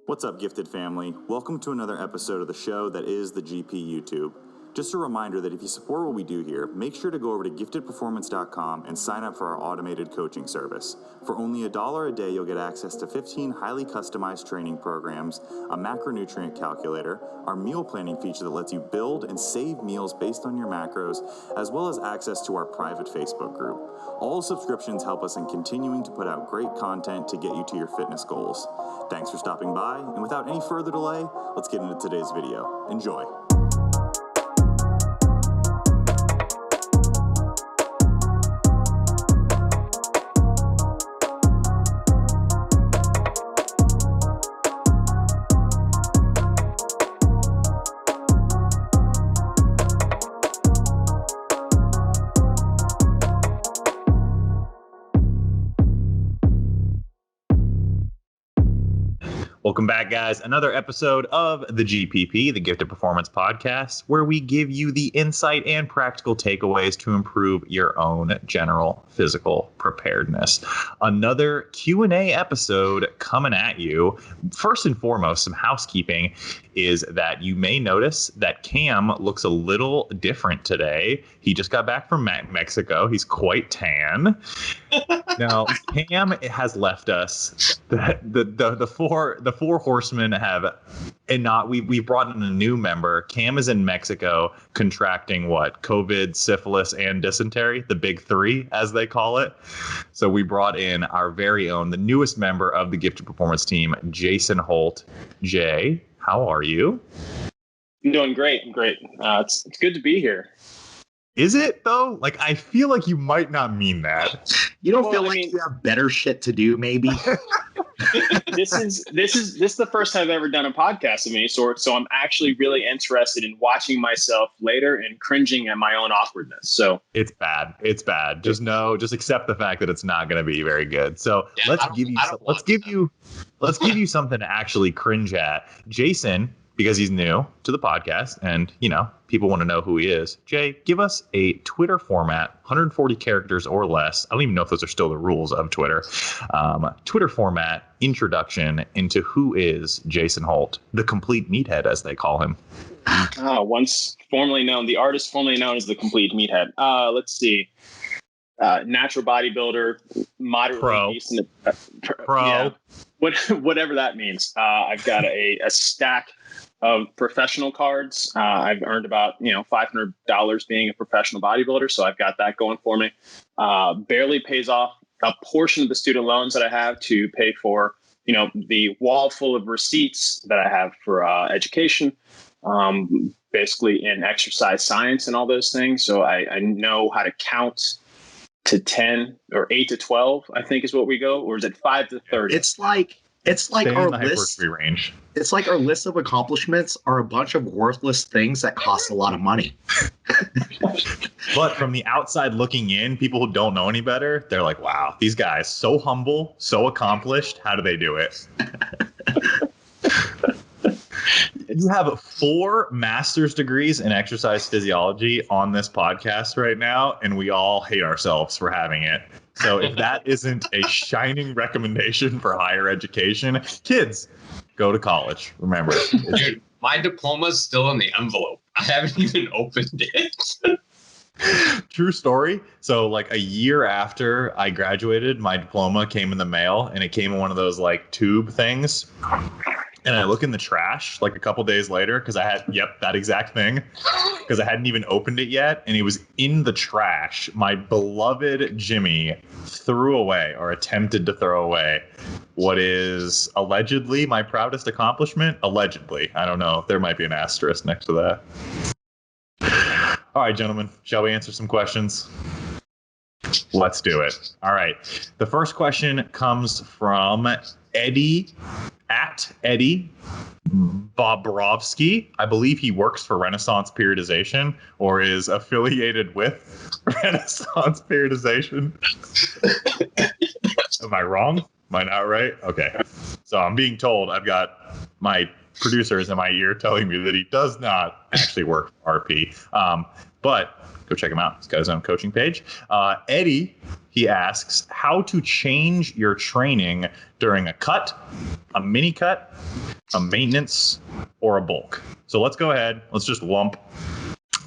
What's up, gifted family? Welcome to another episode of the show that is the GP YouTube. Just a reminder that if you support what we do here, make sure to go over to giftedperformance.com and sign up for our automated coaching service. For only $1 a day, you'll get access to 15 highly customized training programs, a macronutrient calculator, our meal planning feature that lets you build and save meals based on your macros, as well as access to our private Facebook group. All subscriptions help us in continuing to put out great content to get you to your fitness goals. Thanks for stopping by, and without any further delay, let's get into today's video. Enjoy. Welcome back, guys. Another episode of the GPP, the Gifted Performance Podcast, where we give you the insight and practical takeaways to improve your own general physical preparedness. Another Q&A episode coming at you. First and foremost, some housekeeping is that you may notice that Cam looks a little different today. He just got back from Mexico. He's quite tan. Now, Cam has left us. The four horsemen have, and not we brought in a new member. Cam is in Mexico contracting what? COVID, syphilis, and dysentery, the big three, as they call it. So we brought in our very own, the newest member of the Gifted Performance team, Jason Holt. Jay, how are you? I'm doing great. I'm great. It's good to be here. Is it though? Like, I feel like you might not mean that. You don't feel like you have better shit to do, maybe? This is the first time I've ever done a podcast of any sort, so I'm actually really interested in watching myself later and cringing at my own awkwardness. So it's bad. It's bad. Just accept the fact that it's not going to be very good. So let's give you something to actually cringe at. Jason, because he's new to the podcast and, people want to know who he is. Jay, give us a Twitter format, 140 characters or less. I don't even know if those are still the rules of Twitter. Twitter format introduction into who is Jason Holt, the complete meathead, as they call him. Once formerly known, the artist formerly known as the complete meathead. Let's see. Natural bodybuilder, moderately decent. Pro. Yeah, whatever that means. I've got a stack of professional cards. I've earned about $500 being a professional bodybuilder, so I've got that going for me. Barely pays off a portion of the student loans that I have to pay for the wall full of receipts that I have for education, basically in exercise science and all those things. So I know how to count to 10 or 8 to 12, I think is what we go, or is it 5 to 30? It's like our list. Range. It's like our list of accomplishments are a bunch of worthless things that cost a lot of money. But from the outside looking in, people who don't know any better, they're like, wow, these guys so humble, so accomplished. How do they do it? You have 4 master's degrees in exercise physiology on this podcast right now, and we all hate ourselves for having it. So if that isn't a shining recommendation for higher education, kids, go to college. Remember. Dude, my diploma's still in the envelope. I haven't even opened it. True story. So like a year after I graduated, my diploma came in the mail, and it came in one of those like tube things. And I look in the trash like a couple days later because I had, that exact thing, because I hadn't even opened it yet. And it was in the trash. My beloved Jimmy threw away, or attempted to throw away, what is allegedly my proudest accomplishment. Allegedly. I don't know. There might be an asterisk next to that. All right, gentlemen, shall we answer some questions? Let's do it. All right. The first question comes from Eddie Bobrovsky. I believe he works for Renaissance Periodization, or is affiliated with Renaissance Periodization. Am I wrong? Am I not right? Okay. So I'm being told, I've got my producers in my ear telling me that he does not actually work for RP. But go check him out. He's got his own coaching page. Eddie, he asks how to change your training during a cut, a mini cut, a maintenance, or a bulk. So let's go ahead. Let's just lump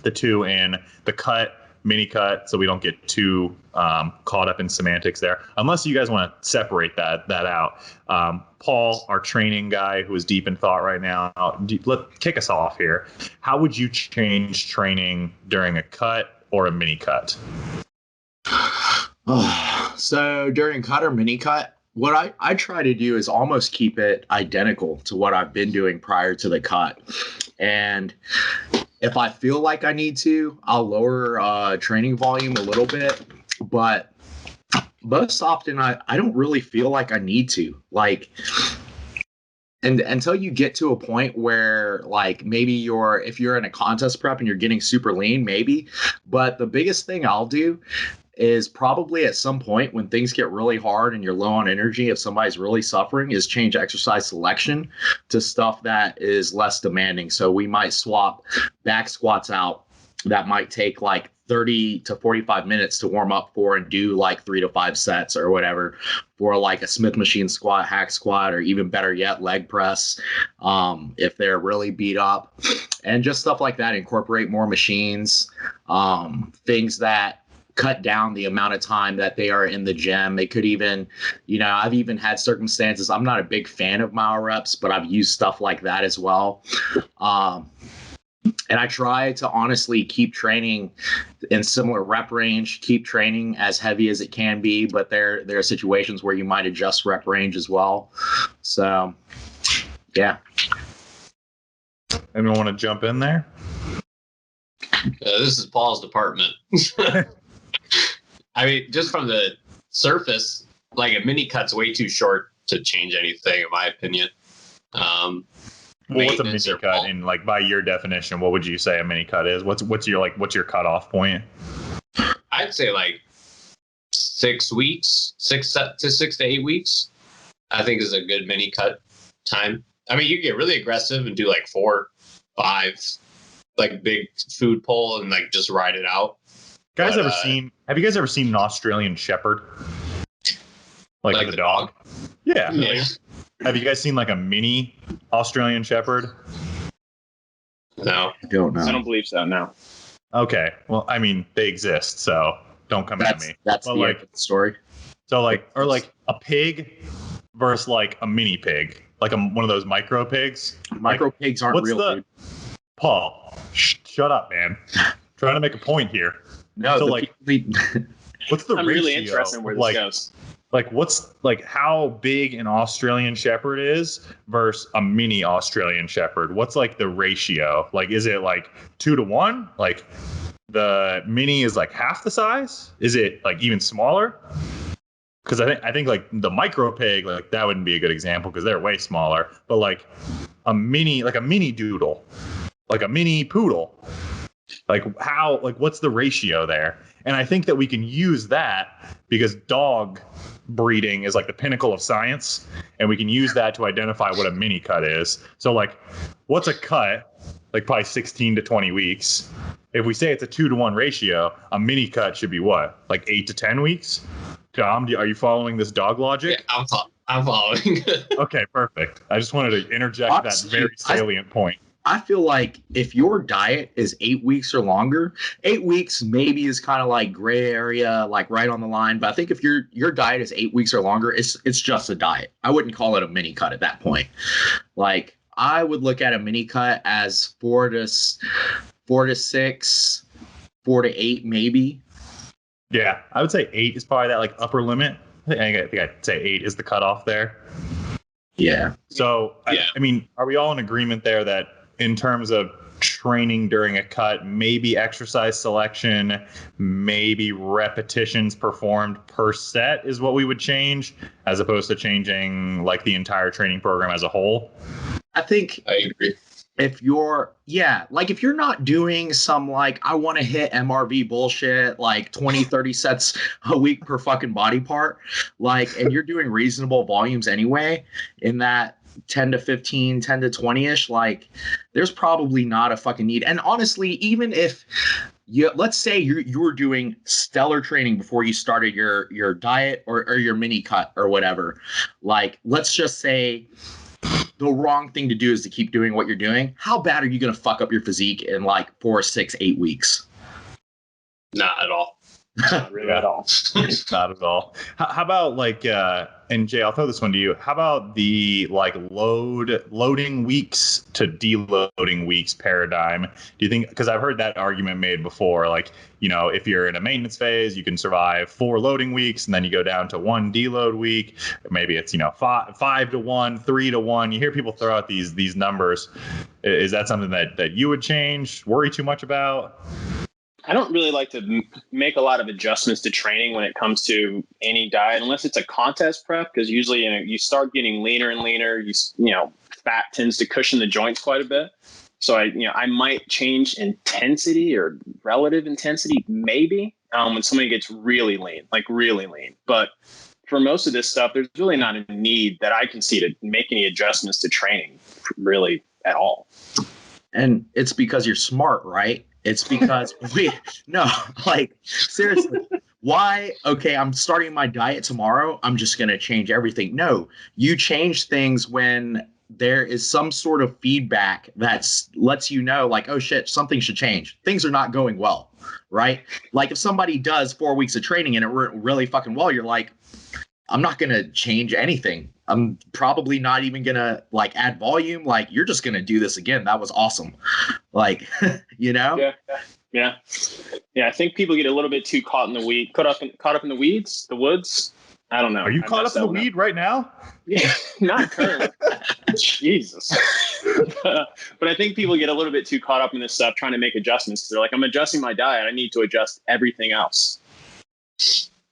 the two in the cut, mini cut, so we don't get too caught up in semantics there. Unless you guys want to separate that out. Paul, our training guy who is deep in thought right now, kick us off here. How would you change training during a cut or a mini cut? So during cut or mini cut, what I try to do is almost keep it identical to what I've been doing prior to the cut. And if I feel like I need to, I'll lower training volume a little bit. But most often, I don't really feel like I need to. Like, and until you get to a point where, like, maybe if you're in a contest prep and you're getting super lean, maybe. But the biggest thing I'll do is probably at some point when things get really hard and you're low on energy, if somebody's really suffering, is change exercise selection to stuff that is less demanding. So we might swap back squats out that might take like 30 to 45 minutes to warm up for and do like 3 to 5 sets or whatever for like a Smith machine squat, hack squat, or even better yet, leg press, if they're really beat up, and just stuff like that. Incorporate more machines, things that cut down the amount of time that they are in the gym. They could even, I've even had circumstances. I'm not a big fan of mile reps, but I've used stuff like that as well. And I try to honestly keep training in similar rep range, keep training as heavy as it can be, but there are situations where you might adjust rep range as well. So, yeah. Anyone want to jump in there? This is Paul's department. I mean, just from the surface, like a mini cut's way too short to change anything, in my opinion. Well, what's a mini cut? And like by your definition, what would you say a mini cut is? What's your cutoff point? I'd say like 6 weeks, 6 to 8 weeks. I think is a good mini cut time. I mean, you get really aggressive and do like 4, 5, like big food pull and like just ride it out. Have you guys ever seen an Australian Shepherd? Like the dog? Yeah. Have you guys seen like a mini Australian Shepherd? No. I don't know. I don't believe so, no. Okay. Well, I mean, they exist, so don't come at me. That's the end of the story. So or like a pig versus like a mini pig, like one of those micro pigs. Micro pigs aren't real, dude. Paul, shut up, man. Trying to make a point here. No, so what's the I'm ratio? really interested in where this goes. Like what's like how big an Australian Shepherd is versus a mini Australian Shepherd? What's like the ratio? Like is it like 2 to 1? Like the mini is like half the size? Is it like even smaller? Because I think like the micro pig, like that wouldn't be a good example because they're way smaller. But like a mini doodle, like a mini poodle. Like what's the ratio there? And I think that we can use that because dog breeding is like the pinnacle of science. And we can use that to identify what a mini cut is. So like, what's a cut? Like probably 16 to 20 weeks. If we say it's a 2 to 1 ratio, a mini cut should be what? Like 8 to 10 weeks? Tom, are you following this dog logic? Yeah, I'm following. Okay, perfect. I just wanted to interject that very salient point. I feel like if your diet is 8 weeks or longer, 8 weeks maybe is kind of like gray area, like right on the line. But I think if your diet is 8 weeks or longer, it's just a diet. I wouldn't call it a mini cut at that point. Like I would look at a mini cut as 4 to 6, 4 to 8 maybe. Yeah, I would say 8 is probably that like upper limit. I think I'd say 8 is the cutoff there. Yeah. So yeah. I mean, are we all in agreement there that in terms of training during a cut, maybe exercise selection, maybe repetitions performed per set is what we would change as opposed to changing like the entire training program as a whole? I think I agree. If you're not doing some like I want to hit MRV bullshit like 20, 30 sets a week per fucking body part, like, and you're doing reasonable volumes anyway in that 10 to 15, 10 to 20-ish, like there's probably not a fucking need. And honestly, even if let's say you were doing stellar training before you started your diet or your mini cut or whatever, like let's just say the wrong thing to do is to keep doing what you're doing, how bad are you going to fuck up your physique in like 4, 6, 8 weeks? Not at all. Not really at all. Not at all. How about like, and Jay, I'll throw this one to you. How about the like loading weeks to deloading weeks paradigm? Do you think, because I've heard that argument made before, like, you know, if you're in a maintenance phase, you can survive 4 loading weeks and then you go down to 1 deload week. Maybe it's, you know, 5 to 1, 3 to 1. You hear people throw out these numbers. Is that something that you would change, worry too much about? I don't really like to make a lot of adjustments to training when it comes to any diet, unless it's a contest prep, because usually, you know, you start getting leaner and leaner. You know, fat tends to cushion the joints quite a bit. So I might change intensity or relative intensity, maybe when somebody gets really lean, like really lean. But for most of this stuff, there's really not a need that I can see to make any adjustments to training really at all. And it's because you're smart, right? It's because seriously, why? Okay, I'm starting my diet tomorrow. I'm just going to change everything. No, you change things when there is some sort of feedback that lets you know, like, oh shit, something should change. Things are not going well, right? Like if somebody does 4 weeks of training and it really fucking well, you're like, I'm not going to change anything. I'm probably not even going to like add volume. Like you're just going to do this again. That was awesome. Like, you know? Yeah. I think people get a little bit too caught up in the weeds, the woods. I don't know. Are you caught up in the weed right now? Yeah, not currently. Jesus. But I think people get a little bit too caught up in this stuff, trying to make adjustments. They're like, I'm adjusting my diet. I need to adjust everything else.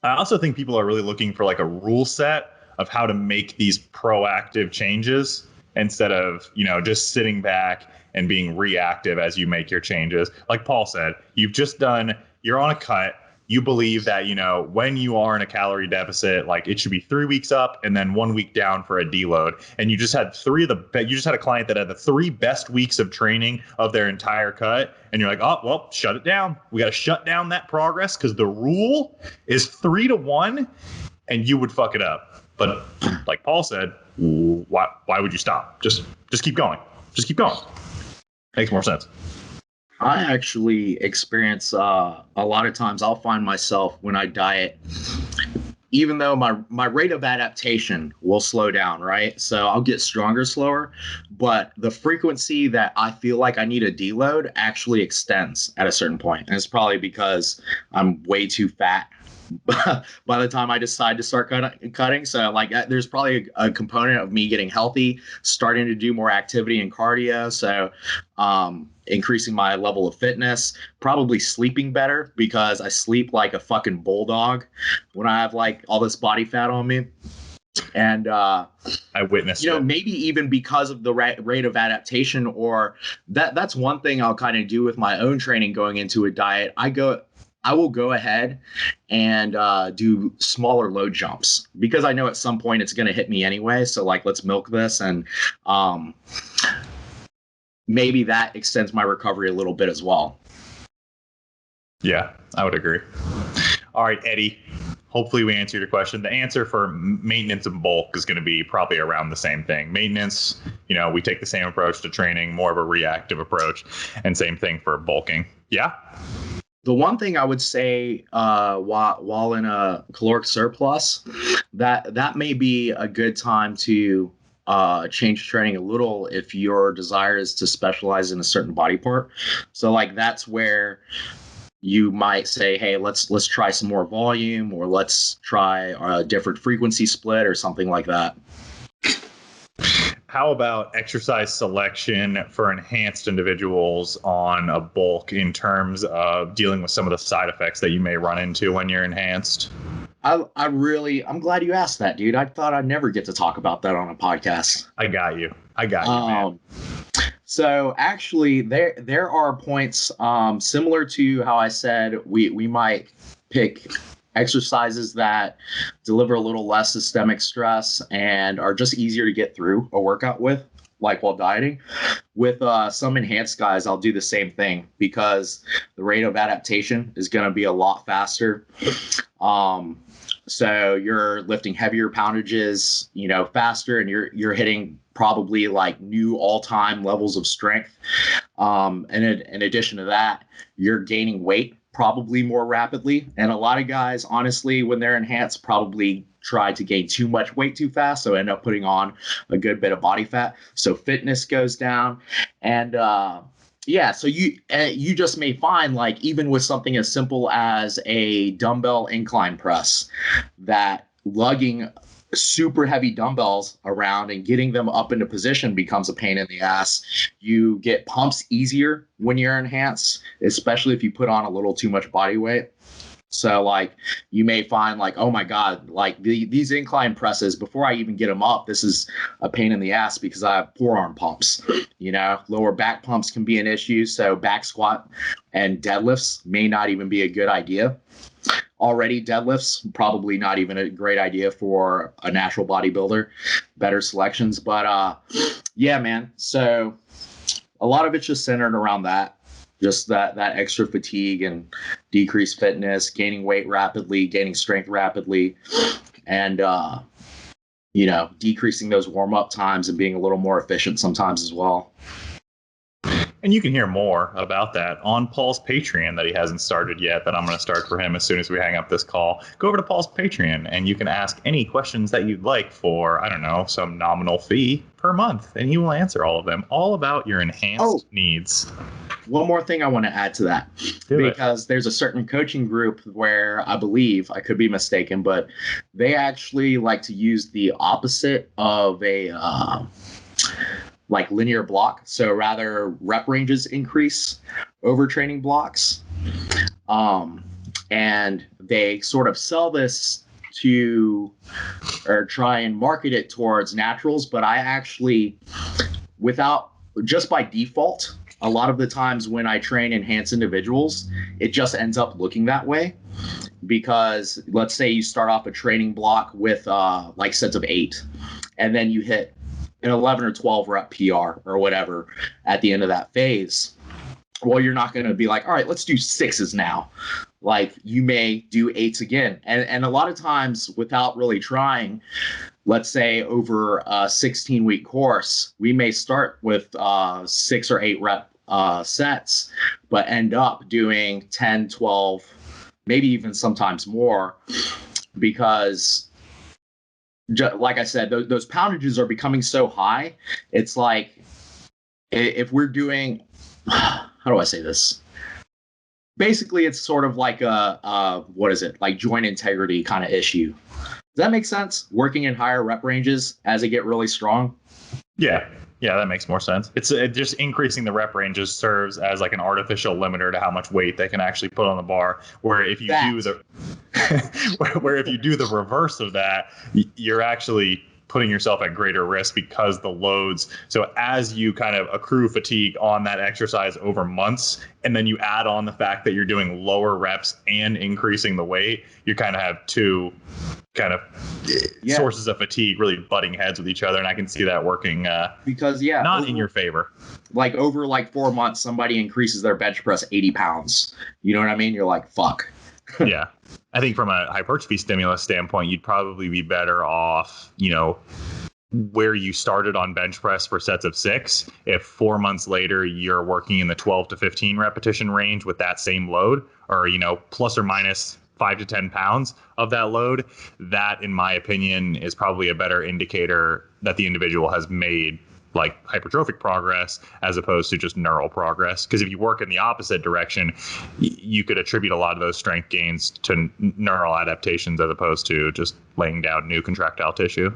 I also think people are really looking for like a rule set of how to make these proactive changes instead of, you know, just sitting back and being reactive as you make your changes. Like Paul said, you're on a cut. You believe that, you know, when you are in a calorie deficit, like it should be 3 weeks up and then 1 week down for a deload. And you just had a client that had the 3 best weeks of training of their entire cut. And you're like, oh, well, shut it down. We got to shut down that progress because the rule is 3 to 1 and you would fuck it up. But like Paul said, why would you stop? Just keep going. Just keep going. Makes more sense. I actually experience a lot of times I'll find myself when I diet, even though my rate of adaptation will slow down, right? So I'll get stronger slower, but the frequency that I feel like I need a deload actually extends at a certain point. And it's probably because I'm way too fat by the time I decide to start cutting. So like there's probably a component of me getting healthy, starting to do more activity and cardio. So increasing my level of fitness, probably sleeping better because I sleep like a fucking bulldog when I have like all this body fat on me. And I witnessed it. Maybe even because of the rate of adaptation, or that's one thing I'll kind of do with my own training going into a diet. I will go ahead and do smaller load jumps because I know at some point it's going to hit me anyway. So like, let's milk this. And maybe that extends my recovery a little bit as well. Yeah, I would agree. All right, Eddie, hopefully we answered your question. The answer for maintenance and bulk is going to be probably around the same thing. Maintenance, you know, we take the same approach to training, more of a reactive approach, and same thing for bulking. Yeah. The one thing I would say while in a caloric surplus, that may be a good time to change training a little if your desire is to specialize in a certain body part. So like that's where you might say, hey, let's try some more volume, or let's try a different frequency split or something like that. How about exercise selection for enhanced individuals on a bulk in terms of dealing with some of the side effects that you may run into when you're enhanced? I'm glad you asked that, dude. I thought I'd never get to talk about that on a podcast. I got you, man. So actually there are points similar to how I said we might pick exercises that deliver a little less systemic stress and are just easier to get through a workout with, like while dieting. With some enhanced guys, I'll do the same thing because the rate of adaptation is going to be a lot faster. So you're lifting heavier poundages, faster, and you're hitting probably like new all-time levels of strength. And in addition to that, you're gaining weight probably more rapidly. And a lot of guys, honestly, when they're enhanced, probably try to gain too much weight too fast, so end up putting on a good bit of body fat. So fitness goes down. And yeah, so you just may find, like, even with something as simple as a dumbbell incline press, that lugging super heavy dumbbells around and getting them up into position becomes a pain in the ass. You get pumps easier when you're enhanced, especially if you put on a little too much body weight. So, like, you may find, like, oh my God, like these incline presses, before I even get them up, this is a pain in the ass because I have forearm pumps. You know, lower back pumps can be an issue. So back squat and deadlifts may not even be a good idea. Already deadlifts, probably not even a great idea for a natural bodybuilder. Better selections. But yeah, man. So a lot of it's just centered around that. Just that extra fatigue and decreased fitness, gaining weight rapidly, gaining strength rapidly, and you know, decreasing those warm-up times and being a little more efficient sometimes as well. And you can hear more about that on Paul's Patreon that he hasn't started yet, that I'm going to start for him as soon as we hang up this call. Go over to Paul's Patreon and you can ask any questions that you'd like for, I don't know, some nominal fee per month, and he will answer all of them, all about your enhanced needs. One more thing I want to add to that, because there's a certain coaching group where I believe, I could be mistaken, but they actually like to use the opposite of a like linear block. So rather rep ranges increase over training blocks. And they sort of sell this to, or try and market it towards naturals. But I actually, just by default, a lot of the times when I train enhanced individuals, it just ends up looking that way. Because let's say you start off a training block with like sets of 8, and then you hit an 11 or 12 rep PR or whatever at the end of that phase. Well, you're not going to be like, all right, let's do 6s now. Like, you may do 8s again. And a lot of times, without really trying, let's say over a 16-week course, we may start with 6 or 8 rep sets, but end up doing 10, 12, maybe even sometimes more, because like I said, those poundages are becoming so high. It's like, if we're doing, how do I say this? Basically, it's sort of like like joint integrity kind of issue. Does that make sense? Working in higher rep ranges as they get really strong? Yeah, that makes more sense. It's just increasing the rep ranges serves as like an artificial limiter to how much weight they can actually put on the bar. Where if you do the if you do the reverse of that, you're actually putting yourself at greater risk because the loads. So as you kind of accrue fatigue on that exercise over months, and then you add on the fact that you're doing lower reps and increasing the weight, you kind of have two kind of sources of fatigue really butting heads with each other. And I can see that working because not in your favor. Like over like 4 months, somebody increases their bench press 80 pounds. You know what I mean? You're like, fuck. Yeah. I think from a hypertrophy stimulus standpoint, you'd probably be better off, you know, where you started on bench press for sets of 6. If 4 months later you're working in the 12 to 15 repetition range with that same load, or, you know, plus or minus 5 to 10 pounds of that load, that, in my opinion, is probably a better indicator that the individual has made like hypertrophic progress as opposed to just neural progress. Because if you work in the opposite direction, you could attribute a lot of those strength gains to neural adaptations as opposed to just laying down new contractile tissue.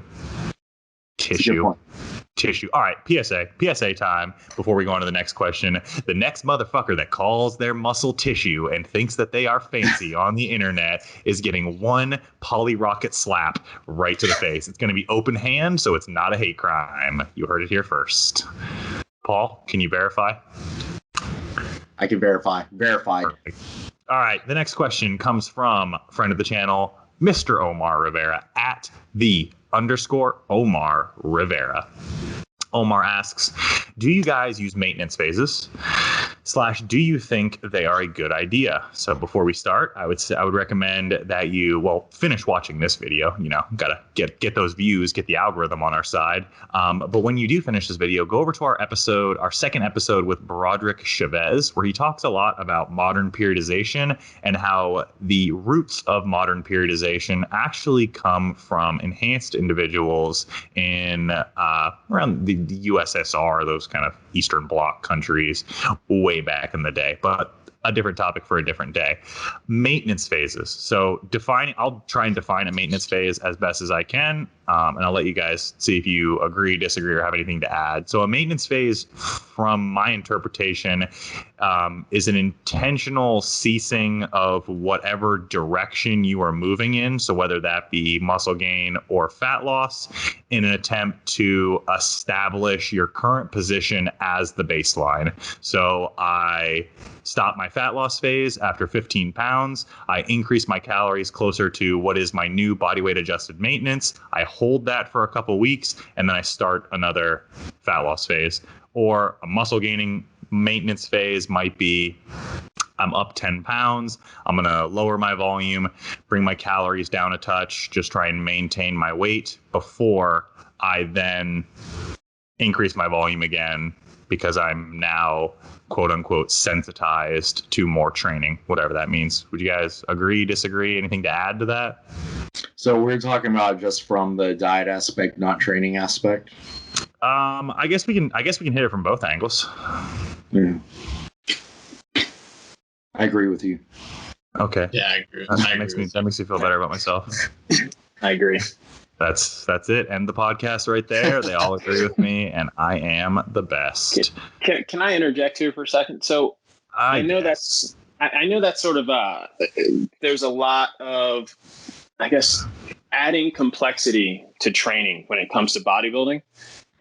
All right, PSA time before we go on to the next question. The next motherfucker that calls their muscle tissue and thinks that they are fancy on the internet is getting one poly rocket slap right to the face. It's going to be open hand, so it's not a hate crime. You heard it here first. Paul, can you verify? I can verify. Verified. Perfect. All right, the next question comes from friend of the channel, Mr. Omar Rivera, at _Omar Rivera. Omar asks, do you guys use maintenance phases? do you think they are a good idea? So before we start, I would recommend that you finish watching this video. Gotta get those views, get the algorithm on our side. But when you do finish this video, go over to our second episode with Broderick Chavez, where he talks a lot about modern periodization and how the roots of modern periodization actually come from enhanced individuals in around the USSR, those kind of Eastern Bloc countries way back in the day. But a different topic for a different day. Maintenance phases. So I'll try and define a maintenance phase as best as I can. And I'll let you guys see if you agree, disagree, or have anything to add. So a maintenance phase, from my interpretation, is an intentional ceasing of whatever direction you are moving in. So whether that be muscle gain or fat loss, in an attempt to establish your current position as the baseline. So I stop my fat loss phase after 15 pounds. I increase my calories closer to what is my new body weight adjusted maintenance. I hold that for a couple weeks, and then I start another fat loss phase. Or a muscle gaining maintenance phase might be, I'm up 10 pounds. I'm going to lower my volume, bring my calories down a touch, just try and maintain my weight before I then increase my volume again, because I'm now, quote unquote, sensitized to more training, whatever that means. Would you guys agree, disagree? Anything to add to that? So we're talking about just from the diet aspect, not training aspect. I guess we can hit it from both angles. Yeah. I agree with you. Okay. Yeah, I agree. That makes me feel better about myself. I agree. That's it. End the podcast right there. They all agree with me, and I am the best. Can I interject here for a second? So I know that's sort of there's a lot of, I guess, adding complexity to training when it comes to bodybuilding,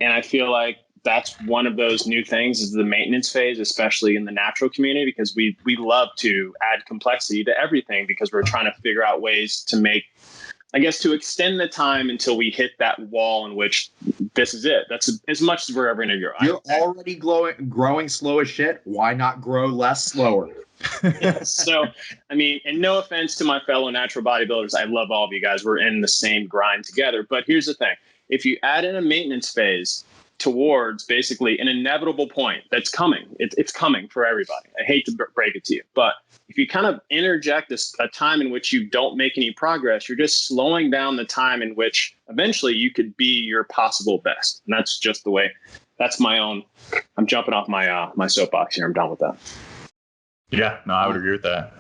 and I feel like that's one of those new things is the maintenance phase, especially in the natural community, because we love to add complexity to everything because we're trying to figure out ways to to extend the time until we hit that wall in which this is it. That's as much as we're ever going to grow. You're already growing slow as shit. Why not grow less slower? Yeah, so, I mean, and no offense to my fellow natural bodybuilders. I love all of you guys. We're in the same grind together. But here's the thing. If you add in a maintenance phase towards basically an inevitable point that's coming, it's coming for everybody. I hate to break it to you, but if you kind of interject a time in which you don't make any progress, you're just slowing down the time in which eventually you could be your possible best. And that's just the way, that's my own, I'm jumping off my soapbox here. I'm done with that. Yeah, no, I would agree with that.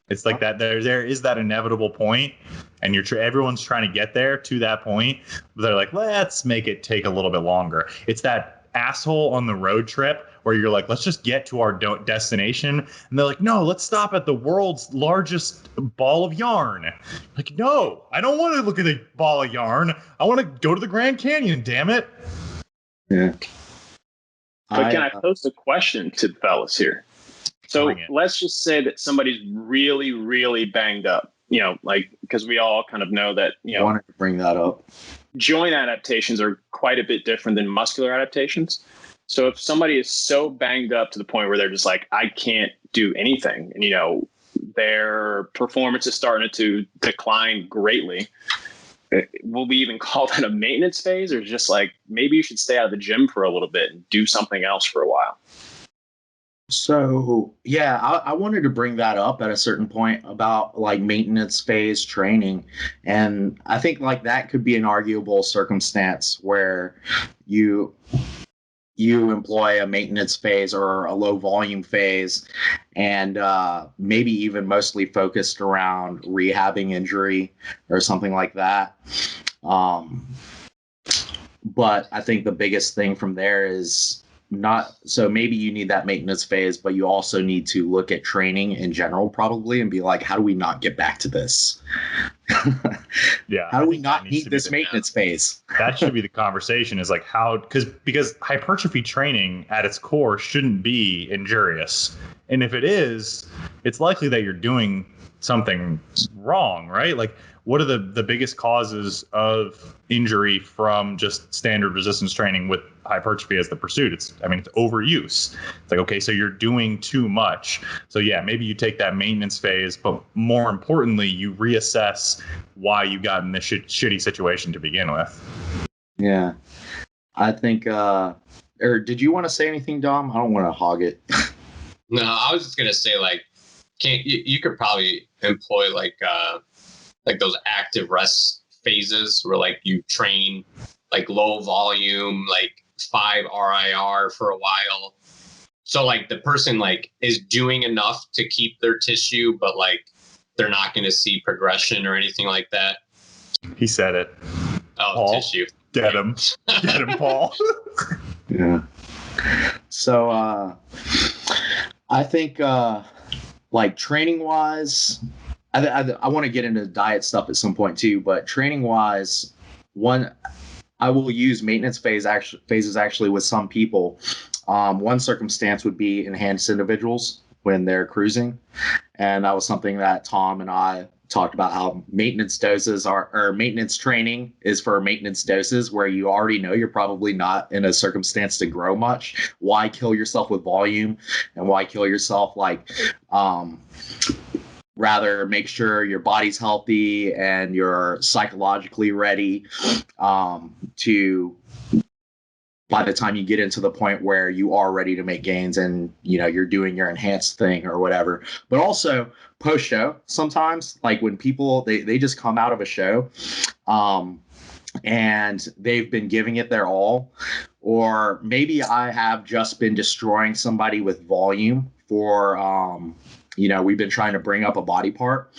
It's like that. There is that inevitable point, and everyone's trying to get there to that point. But they're like, let's make it take a little bit longer. It's that asshole on the road trip where you're like, let's just get to our destination, and they're like, no, let's stop at the world's largest ball of yarn. Like, no, I don't want to look at a ball of yarn. I want to go to the Grand Canyon. Damn it. Yeah. But can I pose a question to the fellas here? So let's just say that somebody's really, really banged up, because we all kind of know that, I wanted to bring that up. Joint adaptations are quite a bit different than muscular adaptations. So if somebody is so banged up to the point where they're just like, I can't do anything, and, their performance is starting to decline greatly, will we even call that a maintenance phase, or just like, maybe you should stay out of the gym for a little bit and do something else for a while? So, yeah, I wanted to bring that up at a certain point about like maintenance phase training. And I think like that could be an arguable circumstance where you employ a maintenance phase or a low volume phase, and maybe even mostly focused around rehabbing injury or something like that. But I think the biggest thing from there is so maybe you need that maintenance phase, but you also need to look at training in general probably and be like, how do we not get back to this? Yeah. How do we not need this maintenance phase? That should be the conversation, is like because hypertrophy training at its core shouldn't be injurious. And if it is, it's likely that you're doing something wrong, right? Like, what are the biggest causes of injury from just standard resistance training with hypertrophy as the pursuit? It's overuse. It's like, okay, so you're doing too much. So yeah, maybe you take that maintenance phase, but more importantly, you reassess why you got in this shitty situation to begin with. Yeah. I think, or did you want to say anything, Dom? I don't want to hog it. No, I was just gonna say, like, you could probably employ like those active rest phases where like you train like low volume, like 5 RIR for a while. So like the person like is doing enough to keep their tissue, but like they're not going to see progression or anything like that. He said it. Oh, Paul, tissue. Get him, Paul. Yeah. So I think like training wise, I want to get into diet stuff at some point too, but training wise, I will use maintenance phases actually with some people. One circumstance would be enhanced individuals when they're cruising. And that was something that Tom and I talked about, how maintenance doses or maintenance training is for maintenance doses where you already know you're probably not in a circumstance to grow much. Why kill yourself with volume, and why kill yourself rather make sure your body's healthy and you're psychologically ready to, by the time you get into the point where you are ready to make gains and you're doing your enhanced thing or whatever. But also post show, sometimes like when people they just come out of a show and they've been giving it their all, or maybe I have just been destroying somebody with volume for we've been trying to bring up a body part,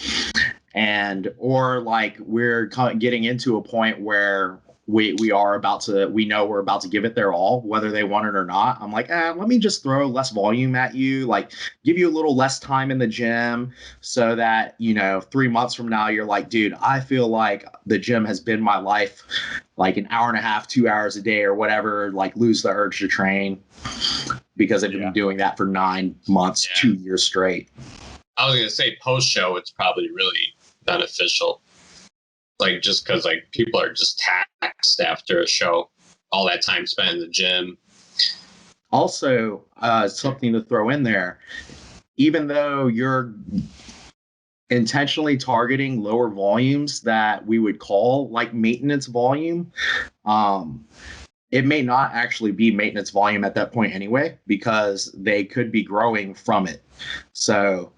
or like we're getting into a point where we know we're about to give it their all, whether they want it or not. I'm like, let me just throw less volume at you, like give you a little less time in the gym so that, 3 months from now, you're like, dude, I feel like the gym has been my life, like an hour and a half, 2 hours a day or whatever, like lose the urge to train because I've been doing that for 9 months, 2 years straight. I was going to say post show, it's probably really beneficial. Like, just because like people are just taxed after a show, all that time spent in the gym. Also, something to throw in there, even though you're intentionally targeting lower volumes that we would call like maintenance volume, it may not actually be maintenance volume at that point anyway, because they could be growing from it. So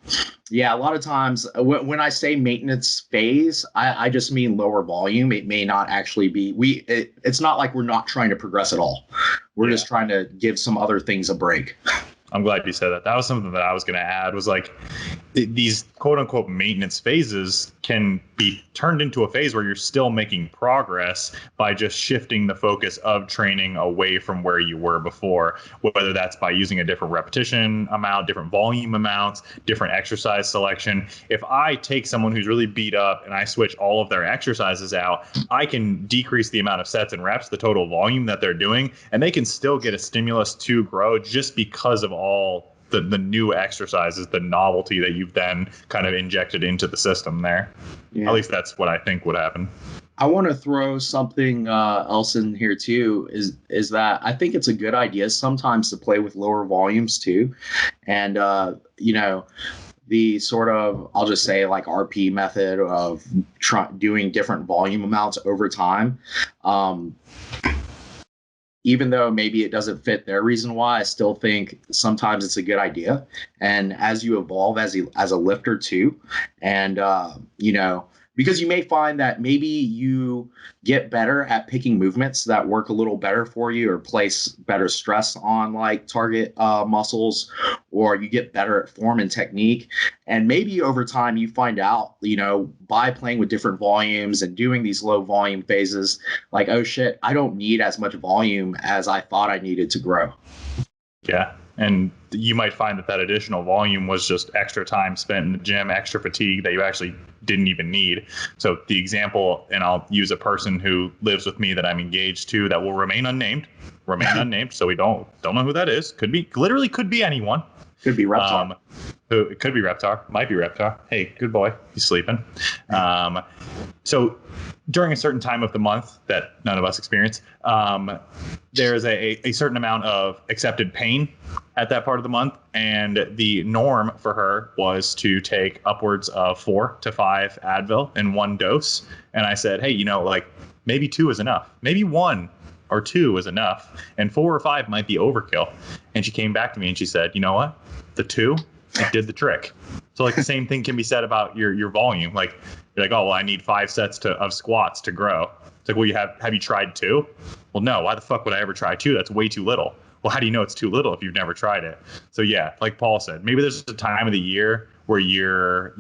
yeah, a lot of times when I say maintenance phase, I just mean lower volume. It may not actually be, it's not like we're not trying to progress at all. We're just trying to give some other things a break. I'm glad you said that. That was something that I was going to add, was like these quote unquote maintenance phases can be turned into a phase where you're still making progress by just shifting the focus of training away from where you were before, whether that's by using a different repetition amount, different volume amounts, different exercise selection. If I take someone who's really beat up and I switch all of their exercises out, I can decrease the amount of sets and reps, the total volume that they're doing, and they can still get a stimulus to grow just because of all the new exercises, the novelty that you've then kind of injected into the system there. Yeah. At least that's what I think would happen. I want to throw something else in here too, is that I think it's a good idea sometimes to play with lower volumes too. And, the sort of, I'll just say like RP method of doing different volume amounts over time. Even though maybe it doesn't fit their reason why, I still think sometimes it's a good idea. And as you evolve as a lifter too, and, because you may find that maybe you get better at picking movements that work a little better for you, or place better stress on like target muscles, or you get better at form and technique. And maybe over time you find out, by playing with different volumes and doing these low volume phases, like, oh shit, I don't need as much volume as I thought I needed to grow. Yeah. And you might find that additional volume was just extra time spent in the gym, extra fatigue that you actually didn't even need. So the example, and I'll use a person who lives with me that I'm engaged to that will remain unnamed. So we don't know who that is. Could be anyone. Could be Reptar. It could be Reptar. Might be Reptar. Hey, good boy. He's sleeping. So during a certain time of the month that none of us experience, there's a certain amount of accepted pain at that part of the month. And the norm for her was to take upwards of 4 to 5 Advil in one dose. And I said, hey, like maybe 2 is enough. Maybe 1 or 2 is enough. And 4 or 5 might be overkill. And she came back to me and she said, you know what? The 2, it did the trick. So like the same thing can be said about your volume. Like you're like, oh, well, I need 5 sets of squats to grow. It's like, well, have you tried 2? Well, no. Why the fuck would I ever try 2? That's way too little. Well, how do you know it's too little if you've never tried it? So yeah, like Paul said, maybe there's a time of the year where your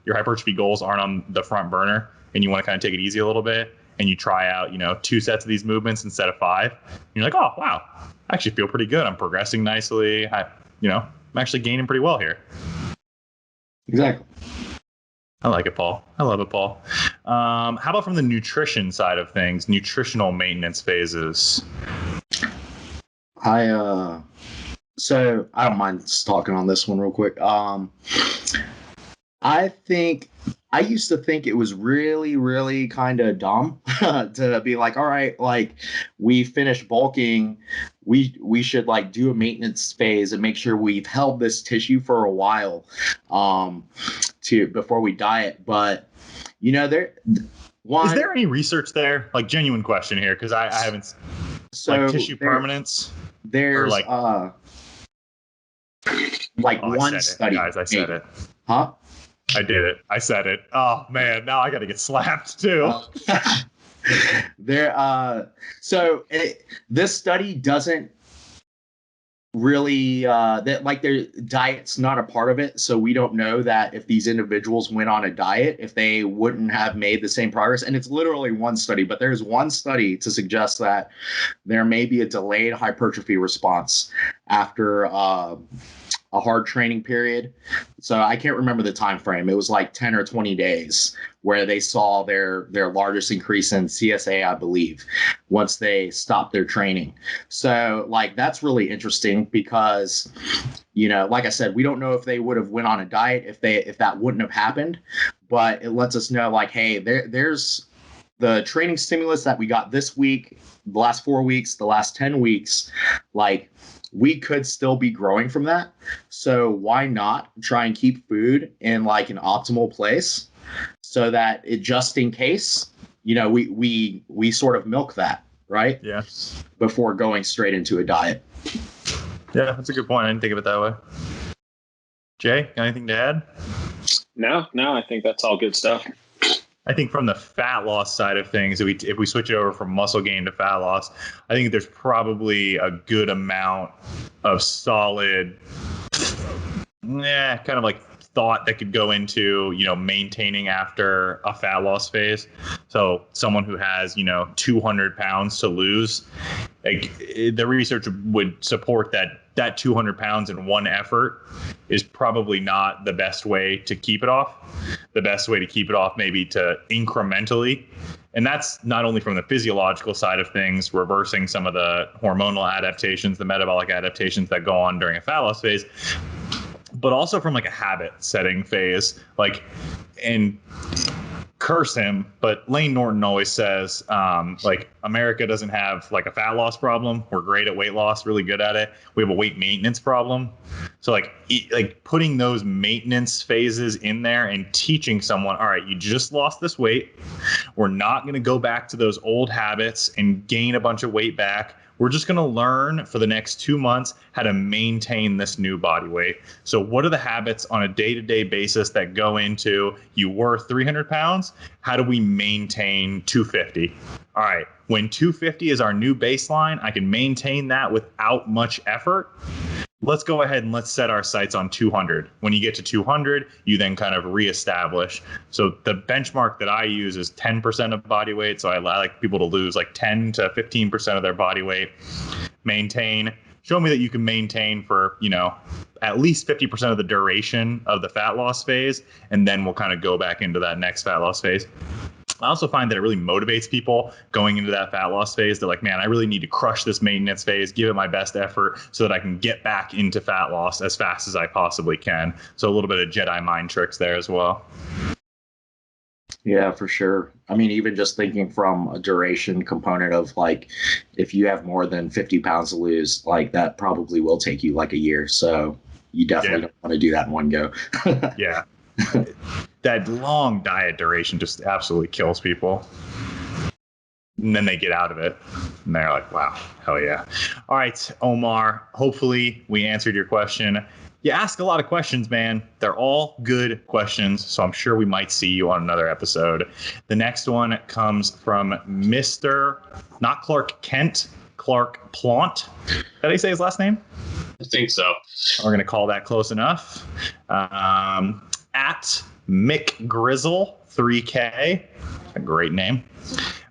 hypertrophy goals aren't on the front burner and you want to kind of take it easy a little bit and you try out, 2 sets of these movements instead of 5. And you're like, oh, wow, I actually feel pretty good. I'm progressing nicely. I'm actually gaining pretty well here. Exactly. I like it, Paul. I love it, Paul. How about from the nutrition side of things, nutritional maintenance phases? So I don't mind talking on this one real quick. I used to think it was really, really kind of dumb to be like, all right, like we finished bulking, we should like do a maintenance phase and make sure we've held this tissue for a while before we diet. But is there any research there? Like genuine question here, because I haven't. So like tissue permanence. There's one study. Guys, I said it. Huh? I did it. I said it. Oh man, now I got to get slapped too. This study doesn't really their diet's not a part of it, so we don't know that if these individuals went on a diet, if they wouldn't have made the same progress. And it's literally one study, but there's one study to suggest that there may be a delayed hypertrophy response after a hard training period. So I can't remember the time frame. It was like 10 or 20 days where they saw their largest increase in CSA, I believe, once they stopped their training. So like that's really interesting because, like I said, we don't know if they would have went on a diet if that wouldn't have happened, but it lets us know like, hey, there's the training stimulus that we got this week, the last 4 weeks, the last 10 weeks, like we could still be growing from that. So why not try and keep food in like an optimal place so that it just in case, we sort of milk that, right? Yeah. Before going straight into a diet. Yeah, that's a good point. I didn't think of it that way. Jay, anything to add? No, I think that's all good stuff. I think from the fat loss side of things, if we switch it over from muscle gain to fat loss, I think there's probably a good amount of solid, kind of like thought that could go into, maintaining after a fat loss phase. So someone who has, 200 pounds to lose, like the research would support that 200 pounds in one effort is probably not the best way to keep it off. The best way to keep it off maybe to incrementally. And that's not only from the physiological side of things, reversing some of the hormonal adaptations, the metabolic adaptations that go on during a fat loss phase, but also from like a habit setting phase. Like, and curse him, but Lane Norton always says, like, America doesn't have like a fat loss problem. We're great at weight loss, really good at it. We have a weight maintenance problem. So like putting those maintenance phases in there and teaching someone, all right, you just lost this weight. We're not going to go back to those old habits and gain a bunch of weight back. We're just going to learn for the next 2 months how to maintain this new body weight. So what are the habits on a day-to-day basis that go into you were 300 pounds? How do we maintain 250? All right, when 250 is our new baseline, I can maintain that without much effort. Let's go ahead and let's set our sights on 200. When you get to 200, you then kind of reestablish. So the benchmark that I use is 10% of body weight. So I like people to lose like 10 to 15% of their body weight, maintain, show me that you can maintain for, at least 50% of the duration of the fat loss phase, and then we'll kind of go back into that next fat loss phase. I also find that it really motivates people going into that fat loss phase. They're like, man, I really need to crush this maintenance phase, give it my best effort so that I can get back into fat loss as fast as I possibly can. So a little bit of Jedi mind tricks there as well. Yeah, for sure. I mean, even just thinking from a duration component of like, if you have more than 50 pounds to lose, like that probably will take you like a year. So you definitely don't want to do that in one go. Yeah. That long diet duration just absolutely kills people. And then they get out of it and they're like, wow, hell yeah. All right, Omar, hopefully we answered your question. You ask a lot of questions, man. They're all good questions, so I'm sure we might see you on another episode. The next one comes from Mr. not Clark Kent, Clark Plant. Did I say his last name? I think so. We're going to call that close enough. At Mick Grizzle 3K, a great name.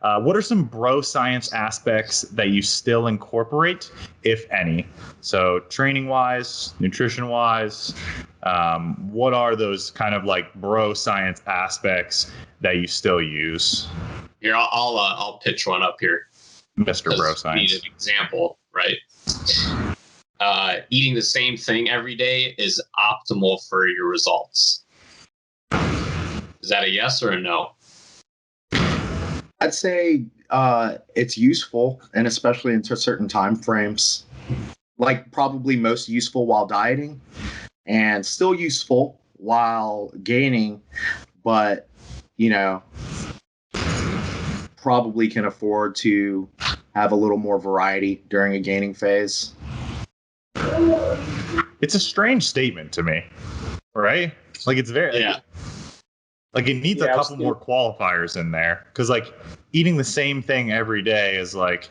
What are some bro science aspects that you still incorporate, if any? So training wise, nutrition wise, what are those kind of like bro science aspects that you still use? Here, I'll pitch one up here. Mr. Bro Science. Need an example, right? Eating the same thing every day is optimal for your results. Is that a yes or a no? I'd say it's useful, and especially into certain time frames, like probably most useful while dieting and still useful while gaining, but probably can afford to have a little more variety during a gaining phase. It's a strange statement to me, right? Like it's very like it needs a couple more qualifiers in there, because like eating the same thing every day is like,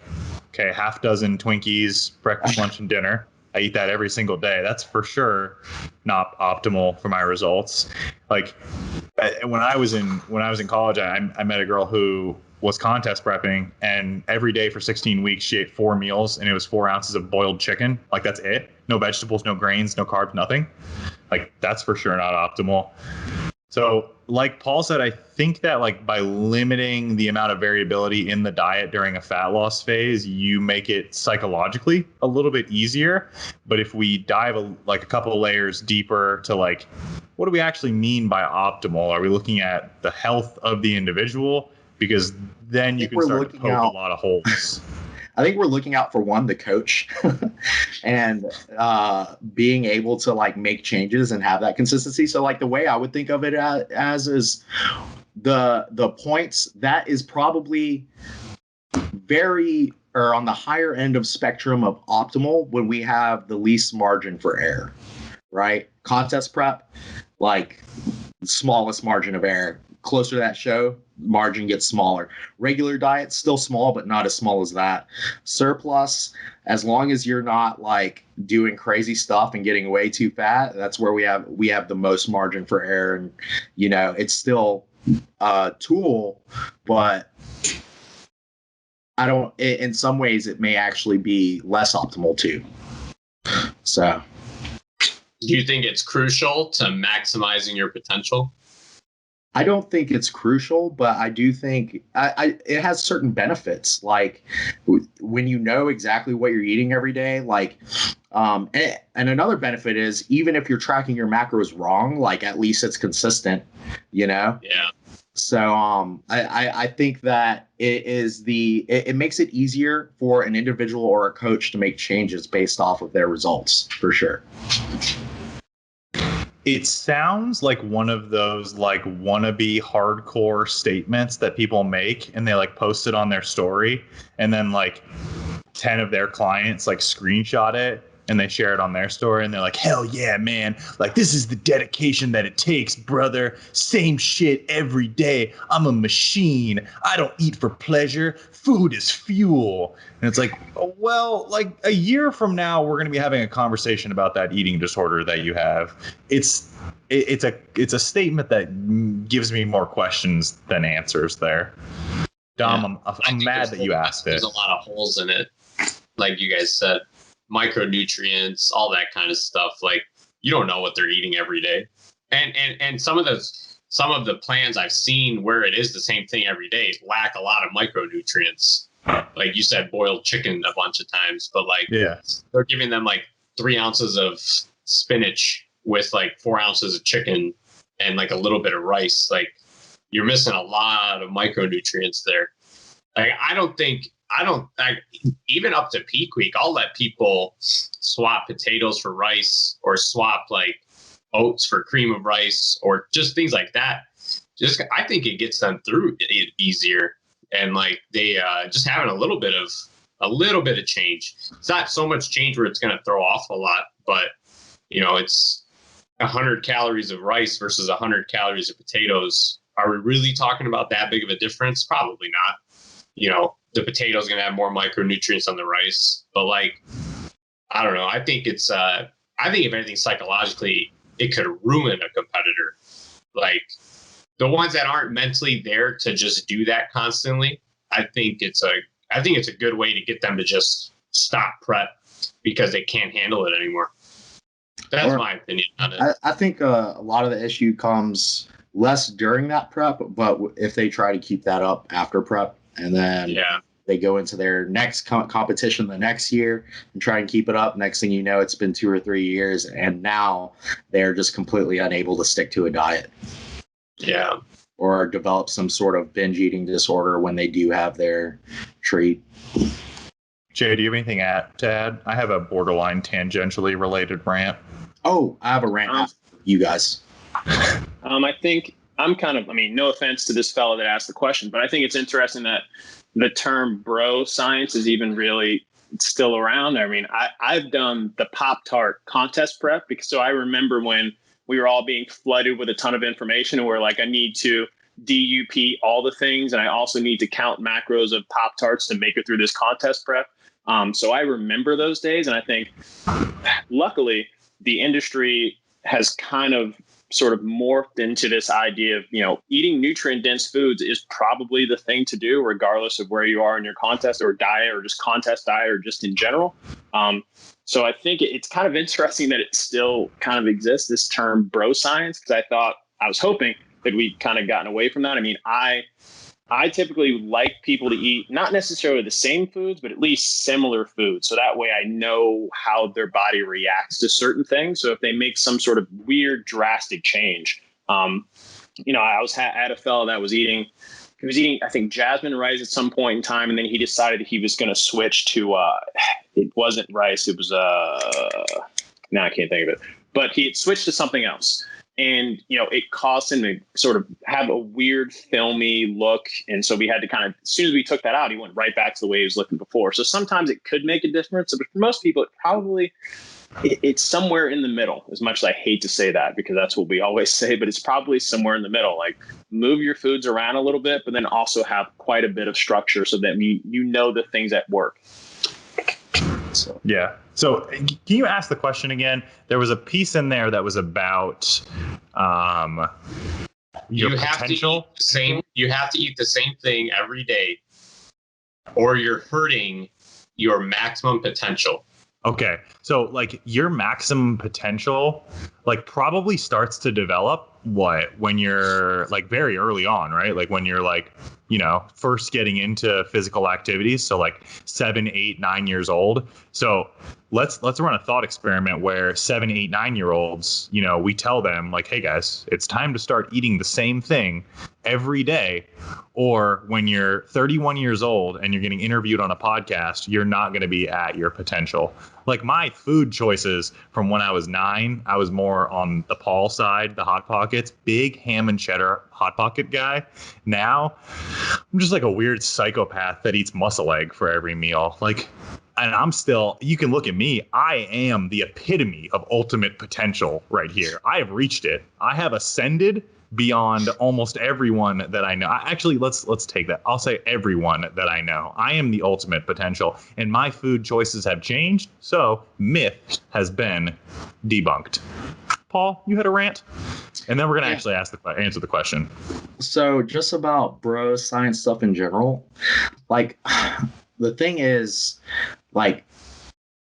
okay, half dozen Twinkies, breakfast, lunch, and dinner. I eat that every single day. That's for sure not optimal for my results. Like when I was in college, I met a girl who was contest prepping, and every day for 16 weeks she ate 4 meals, and it was 4 ounces of boiled chicken. Like that's it. No vegetables, no grains, no carbs, nothing. Like that's for sure not optimal. So like Paul said, I think that like by limiting the amount of variability in the diet during a fat loss phase, you make it psychologically a little bit easier. But if we dive a couple of layers deeper to like, what do we actually mean by optimal? Are we looking at the health of the individual? Because then you can start to poke a lot of holes. I think we're looking out for the coach and being able to like make changes and have that consistency. So like the way I would think of it as is the points that is probably on the higher end of spectrum of optimal when we have the least margin for error, right? Contest prep, like smallest margin of error. Closer to that show, margin gets smaller. Regular diet, still small, but not as small as that. Surplus, as long as you're not like doing crazy stuff and getting way too fat, that's where we have the most margin for error. And it's still a tool, but in some ways it may actually be less optimal too. So do you think it's crucial to maximizing your potential? I don't think it's crucial, but I do think it has certain benefits. Like when you know exactly what you're eating every day, like, and another benefit is even if you're tracking your macros wrong, like at least it's consistent, Yeah. So I think that it makes it easier for an individual or a coach to make changes based off of their results, for sure. It sounds like one of those like wannabe hardcore statements that people make and they like post it on their story, and then like 10 of their clients like screenshot it and they share it on their story and they're like, hell yeah, man. Like this is the dedication that it takes, brother. Same shit every day. I'm a machine. I don't eat for pleasure. Food is fuel. And it's like, oh, well, like a year from now, we're going to be having a conversation about that eating disorder that you have. It's a statement that gives me more questions than answers there. Dom, yeah. I'm mad that you asked it. There's a lot of holes in it, like you guys said. micronutrients, all that kind of stuff. Like, you don't know what they're eating every day. And some of the plans I've seen where it is the same thing every day lack a lot of micronutrients. Like you said, boiled chicken a bunch of times, but like they're giving them like 3 ounces of spinach with like 4 ounces of chicken and like a little bit of rice. Like, you're missing a lot of micronutrients there. Like, even up to peak week, I'll let people swap potatoes for rice or swap like oats for cream of rice or just things like that. I think it gets them through it easier. And like they just having a little bit of change. It's not so much change where it's going to throw off a lot, but it's 100 calories of rice versus 100 calories of potatoes. Are we really talking about that big of a difference? Probably not. The potato is going to have more micronutrients on the rice, but like, I don't know. I think if anything, psychologically, it could ruin a competitor. Like, the ones that aren't mentally there to just do that constantly, I think it's a good way to get them to just stop prep because they can't handle it anymore. That's my opinion on it. I think a lot of the issue comes less during that prep, but if they try to keep that up after prep, and then they go into their next competition the next year and try and keep it up. Next thing you know, it's been 2 or 3 years, and now they're just completely unable to stick to a diet. Yeah. Or develop some sort of binge eating disorder when they do have their treat. Jay, do you have anything to add? I have a borderline tangentially related rant. Oh, I have a rant after you guys. I think no offense to this fellow that asked the question, but I think it's interesting that the term bro science is even really still around. I mean, I've done the Pop-Tart contest prep so I remember when we were all being flooded with a ton of information and we're like, I need to DUP all the things. And I also need to count macros of Pop-Tarts to make it through this contest prep. So I remember those days. And I think luckily the industry has kind of sort of morphed into this idea of, eating nutrient dense foods is probably the thing to do regardless of where you are in your contest or diet or just contest diet or just in general. So I think it's kind of interesting that it still kind of exists, this term bro science, because I was hoping that we'd kind of gotten away from that. I mean, I typically like people to eat not necessarily the same foods, but at least similar foods. So that way I know how their body reacts to certain things. So if they make some sort of weird, drastic change, I had a fellow that was eating, I think, jasmine rice at some point in time. And then he decided he was going to switch to, it wasn't rice. It was, now I can't think of it, but he had switched to something else. And, it caused him to sort of have a weird filmy look. And so we had to kind of, as soon as we took that out, he went right back to the way he was looking before. So sometimes it could make a difference. But for most people, it's somewhere in the middle, as much as I hate to say that, because that's what we always say, but it's probably somewhere in the middle. Like, move your foods around a little bit, but then also have quite a bit of structure so that you know the things that work. So can you ask the question again? There was a piece in there that was about your potential. You have to eat the same thing every day, or you're hurting your maximum potential. Okay. So like your maximum potential like probably starts to develop when you're like very early on, right? Like when you're like, first getting into physical activities. So like 7, 8, 9 years old. So let's run a thought experiment where 7, 8, 9-year-olds, we tell them like, hey guys, it's time to start eating the same thing every day. Or when you're 31 years old and you're getting interviewed on a podcast, you're not going to be at your potential. Like my food choices from when I was 9, I was more on the Paul side, the Hot Pockets, big ham and cheddar Hot Pocket guy. Now I'm just like a weird psychopath that eats muscle egg for every meal. Like, and I'm still, you can look at me. I am the epitome of ultimate potential right here. I have reached it. I have ascended beyond almost everyone that I know. Actually, let's take that. I'll say everyone that I know. I am the ultimate potential, and my food choices have changed. So myth has been debunked. Paul, you had a rant, and then we're gonna actually answer the question. So just about bro science stuff in general, like the thing is, like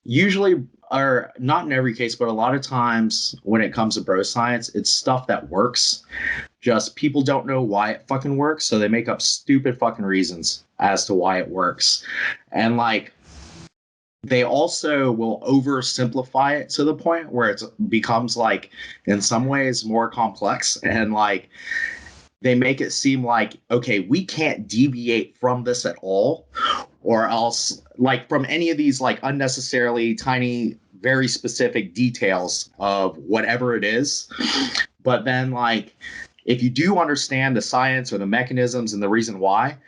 usually, or not in every case, but a lot of times when it comes to bro science, it's stuff that works. Just people don't know why it fucking works, so they make up stupid fucking reasons as to why it works. And like, they also will oversimplify it to the point where it becomes like, in some ways, more complex. And like, they make it seem like, okay, we can't deviate from this at all, or else, like, from any of these like unnecessarily tiny, very specific details of whatever it is. But then, like, if you do understand the science or the mechanisms and the reason why,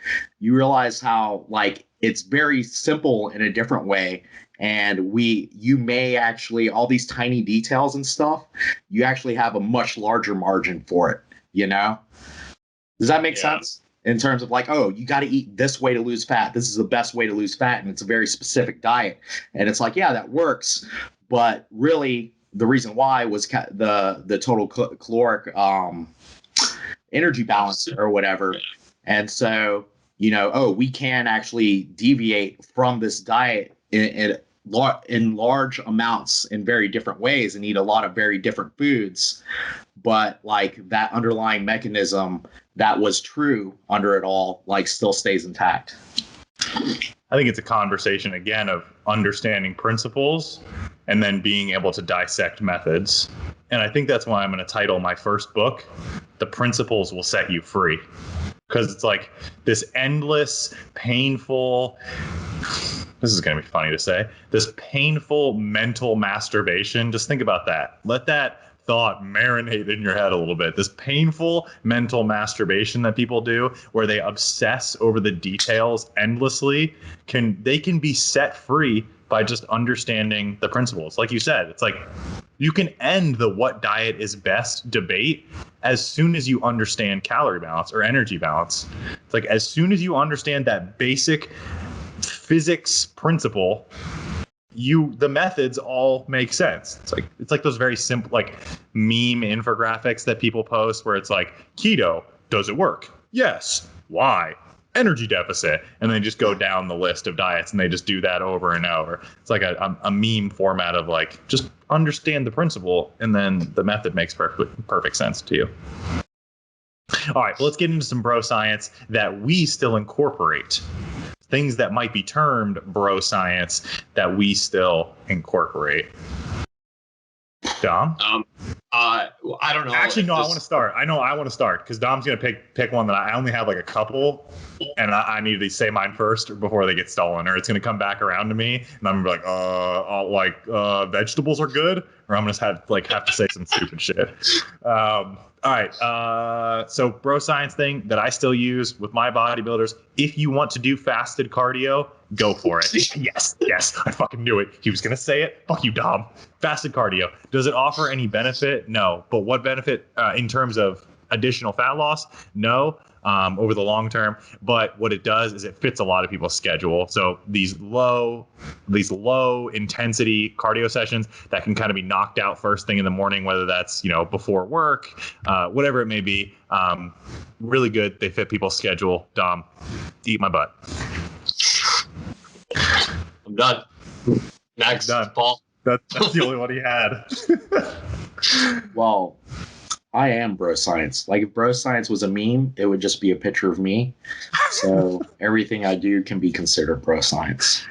you realize how, like, it's very simple in a different way. And you may actually, all these tiny details and stuff, you actually have a much larger margin for it, you know? Does that make sense? In terms of like, oh, you got to eat this way to lose fat. This is the best way to lose fat. And it's a very specific diet. And it's like, yeah, that works. But really, the reason why was the total caloric energy balance or whatever. And so, you know, oh, we can actually deviate from this diet in large amounts in very different ways and eat a lot of very different foods. But like that underlying mechanism that was true under it all, like, still stays intact. I think it's a conversation, again, of understanding principles and then being able to dissect methods. And I think that's why I'm going to title my first book, The Principles Will Set You Free. Because it's like this endless, painful, this is going to be funny to say, this painful mental masturbation. Just think about that. Let that thought marinate in your head a little bit. This painful mental masturbation that people do, where they obsess over the details endlessly, can be set free by just understanding the principles. Like you said, it's like you can end the what diet is best debate as soon as you understand calorie balance or energy balance. It's like as soon as you understand that basic physics principle, the methods all make sense. It's like those very simple, like, meme infographics that people post where it's like, keto, does it work? Yes. Why? Energy deficit. And they just go down the list of diets and they just do that over and over. It's like a meme format of like, just understand the principle and then the method makes perfect sense to you. All right, well, let's get into some bro science that we still incorporate. Things that might be termed bro science that we still incorporate. Dom? I don't know. Actually, no, I want to start. I want to start because Dom's going to pick one that I only have like a couple, and I need to say mine first before they get stolen, or it's going to come back around to me, and I'm going to be like, vegetables are good, or I'm going to have to say some stupid shit. All right. So bro science thing that I still use with my bodybuilders. If you want to do fasted cardio, go for it. Yes. I fucking knew it. He was going to say it. Fuck you, Dom. Fasted cardio. Does it offer any benefit? No. But what benefit in terms of additional fat loss? No. Over the long term. But what it does is it fits a lot of people's schedule. So these low intensity cardio sessions that can kind of be knocked out first thing in the morning, whether that's, before work, whatever it may be, really good. They fit people's schedule. Dom, eat my butt. I'm done. Next, done. Paul. That's the only one he had. Well, I am bro science. Like, if bro science was a meme, it would just be a picture of me. So everything I do can be considered bro science.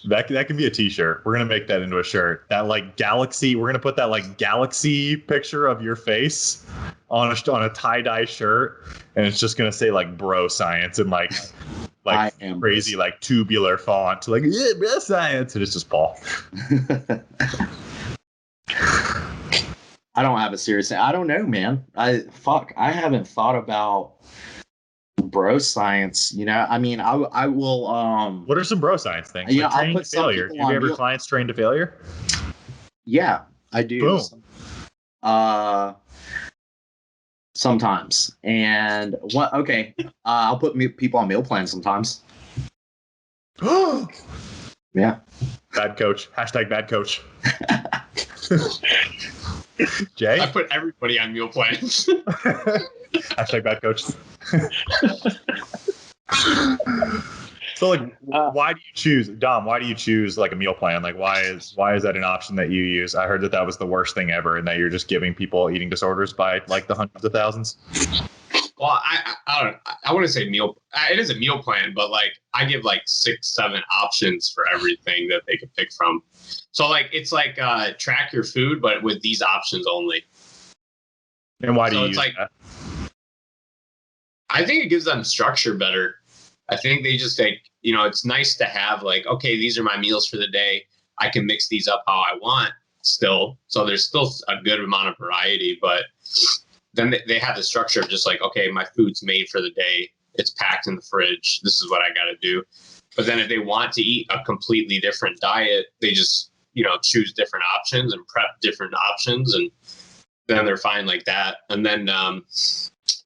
That can be a t-shirt. We're going to make that into a shirt. That like galaxy, we're going to put that like galaxy picture of your face on a tie-dye shirt. And it's just going to say like bro science and like crazy like tubular font, like, yeah, bro science. And it's just Paul. I don't have a serious. I don't know, man. I haven't thought about bro science. I mean, I will. What are some bro science things? Yeah, like trained to failure. Have you ever clients trained to failure? Yeah, I do. Boom. Sometimes. And what? Okay, I'll put people on meal plans sometimes. Yeah. Bad coach. # bad coach. Jay? I put everybody on meal plans. # bad coach. So like, why do you choose, Dom? Why do you choose like a meal plan? Like, why is that an option that you use? I heard that was the worst thing ever, and that you're just giving people eating disorders by like the hundreds of thousands. Well, I don't. I wouldn't say meal. It is a meal plan, but like I give like 6-7 options for everything that they can pick from. So like it's like track your food, but with these options only. And why do you it's use like that? I think it gives them structure better. I think they just think, it's nice to have like, okay, these are my meals for the day. I can mix these up how I want still. So there's still a good amount of variety, but then they have the structure of just like, okay, my food's made for the day. It's packed in the fridge. This is what I got to do. But then if they want to eat a completely different diet, they just, choose different options and prep different options. And then they're fine like that. And then,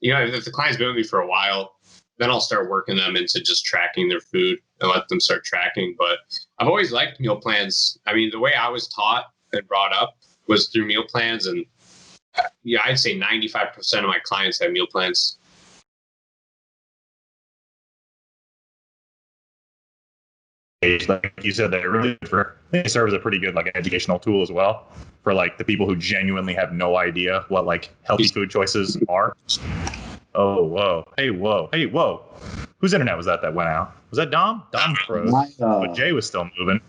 if the client's been with me for a while, then I'll start working them into just tracking their food and let them start tracking. But I've always liked meal plans. I mean, the way I was taught and brought up was through meal plans. And I'd say 95% of my clients have meal plans. Like you said, they serve as a pretty good like educational tool as well for like the people who genuinely have no idea what like healthy food choices are. Oh, whoa. Hey, whoa. Whose internet was that went out? Was that Dom? Dom froze, but Jay was still moving.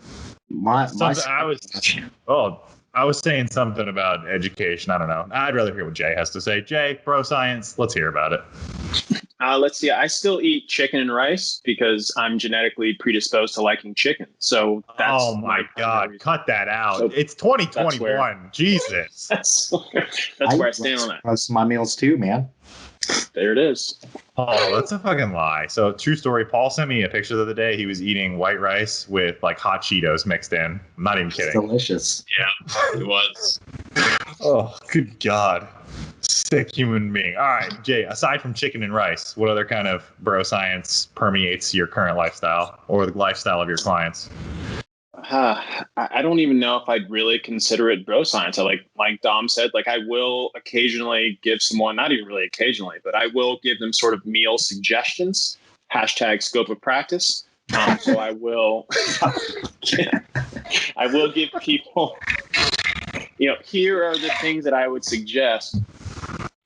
I was saying something about education. I don't know. I'd rather hear what Jay has to say. Jay, bro science, let's hear about it. Let's see. I still eat chicken and rice because I'm genetically predisposed to liking chicken. So that's my God, cut that out. So it's 2021. Jesus. That's where I stand on that. That's my meals too, man. There it is. Oh, that's a fucking lie. So true story. Paul sent me a picture the other day. He was eating white rice with like hot Cheetos mixed in. I'm not even kidding. It's delicious. Yeah, it was. Oh, good God. Sick human being. All right, Jay, aside from chicken and rice, what other kind of bro science permeates your current lifestyle or the lifestyle of your clients? I don't even know if I'd really consider it bro science. Like Dom said, like I will occasionally give someone, not even really occasionally, but I will give them sort of meal suggestions, #scope of practice. So I will, I will give people, here are the things that I would suggest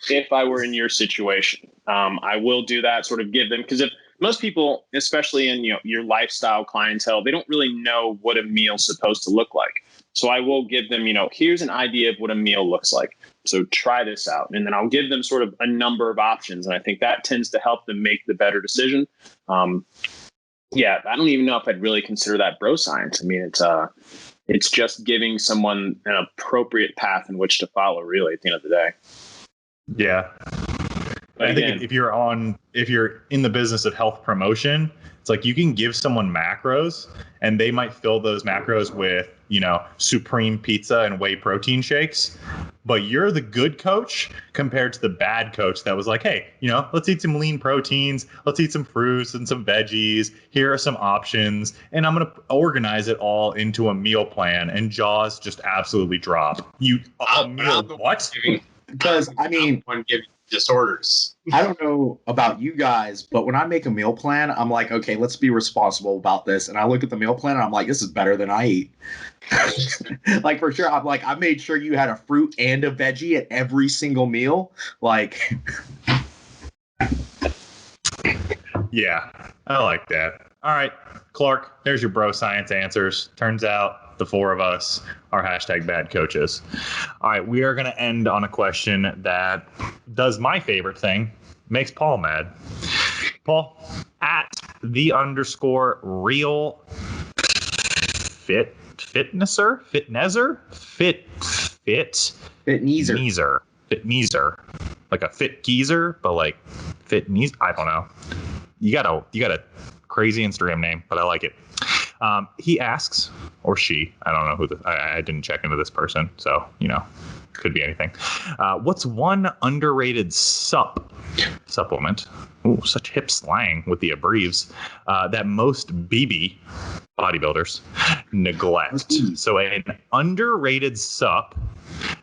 if I were in your situation. I will do that, sort of give them, because if most people, especially in your lifestyle clientele, they don't really know what a meal's supposed to look like. So I will give them, here's an idea of what a meal looks like. So try this out. And then I'll give them sort of a number of options. And I think that tends to help them make the better decision. I don't even know if I'd really consider that bro science. I mean, it's just giving someone an appropriate path in which to follow, really, at the end of the day. Yeah. But I think if you're in the business of health promotion, it's like you can give someone macros and they might fill those macros with, supreme pizza and whey protein shakes. But you're the good coach compared to the bad coach that was like, hey, let's eat some lean proteins. Let's eat some fruits and some veggies. Here are some options. And I'm going to organize it all into a meal plan. And jaws just absolutely drop. What? Because, one giving disorders. I don't know about you guys, but when I make a meal plan, I'm like, okay, let's be responsible about this. And I look at the meal plan and I'm like, this is better than I eat. Like, for sure. I'm like, I made sure you had a fruit and a veggie at every single meal. Like, yeah, I like that. All right, Clark, there's your bro science answers. Turns out the four of us are #bad coaches. All right, we are going to end on a question that does my favorite thing, makes Paul mad. Paul, at @the_real fitnezer, like a fit geezer, but like fit knees. I don't know. You got a crazy Instagram name, but I like it. He asks, or she, I don't know who I didn't check into this person, so could be anything. What's one underrated supplement? Ooh, such hip slang with the abbreves that most bodybuilders neglect. So an underrated sup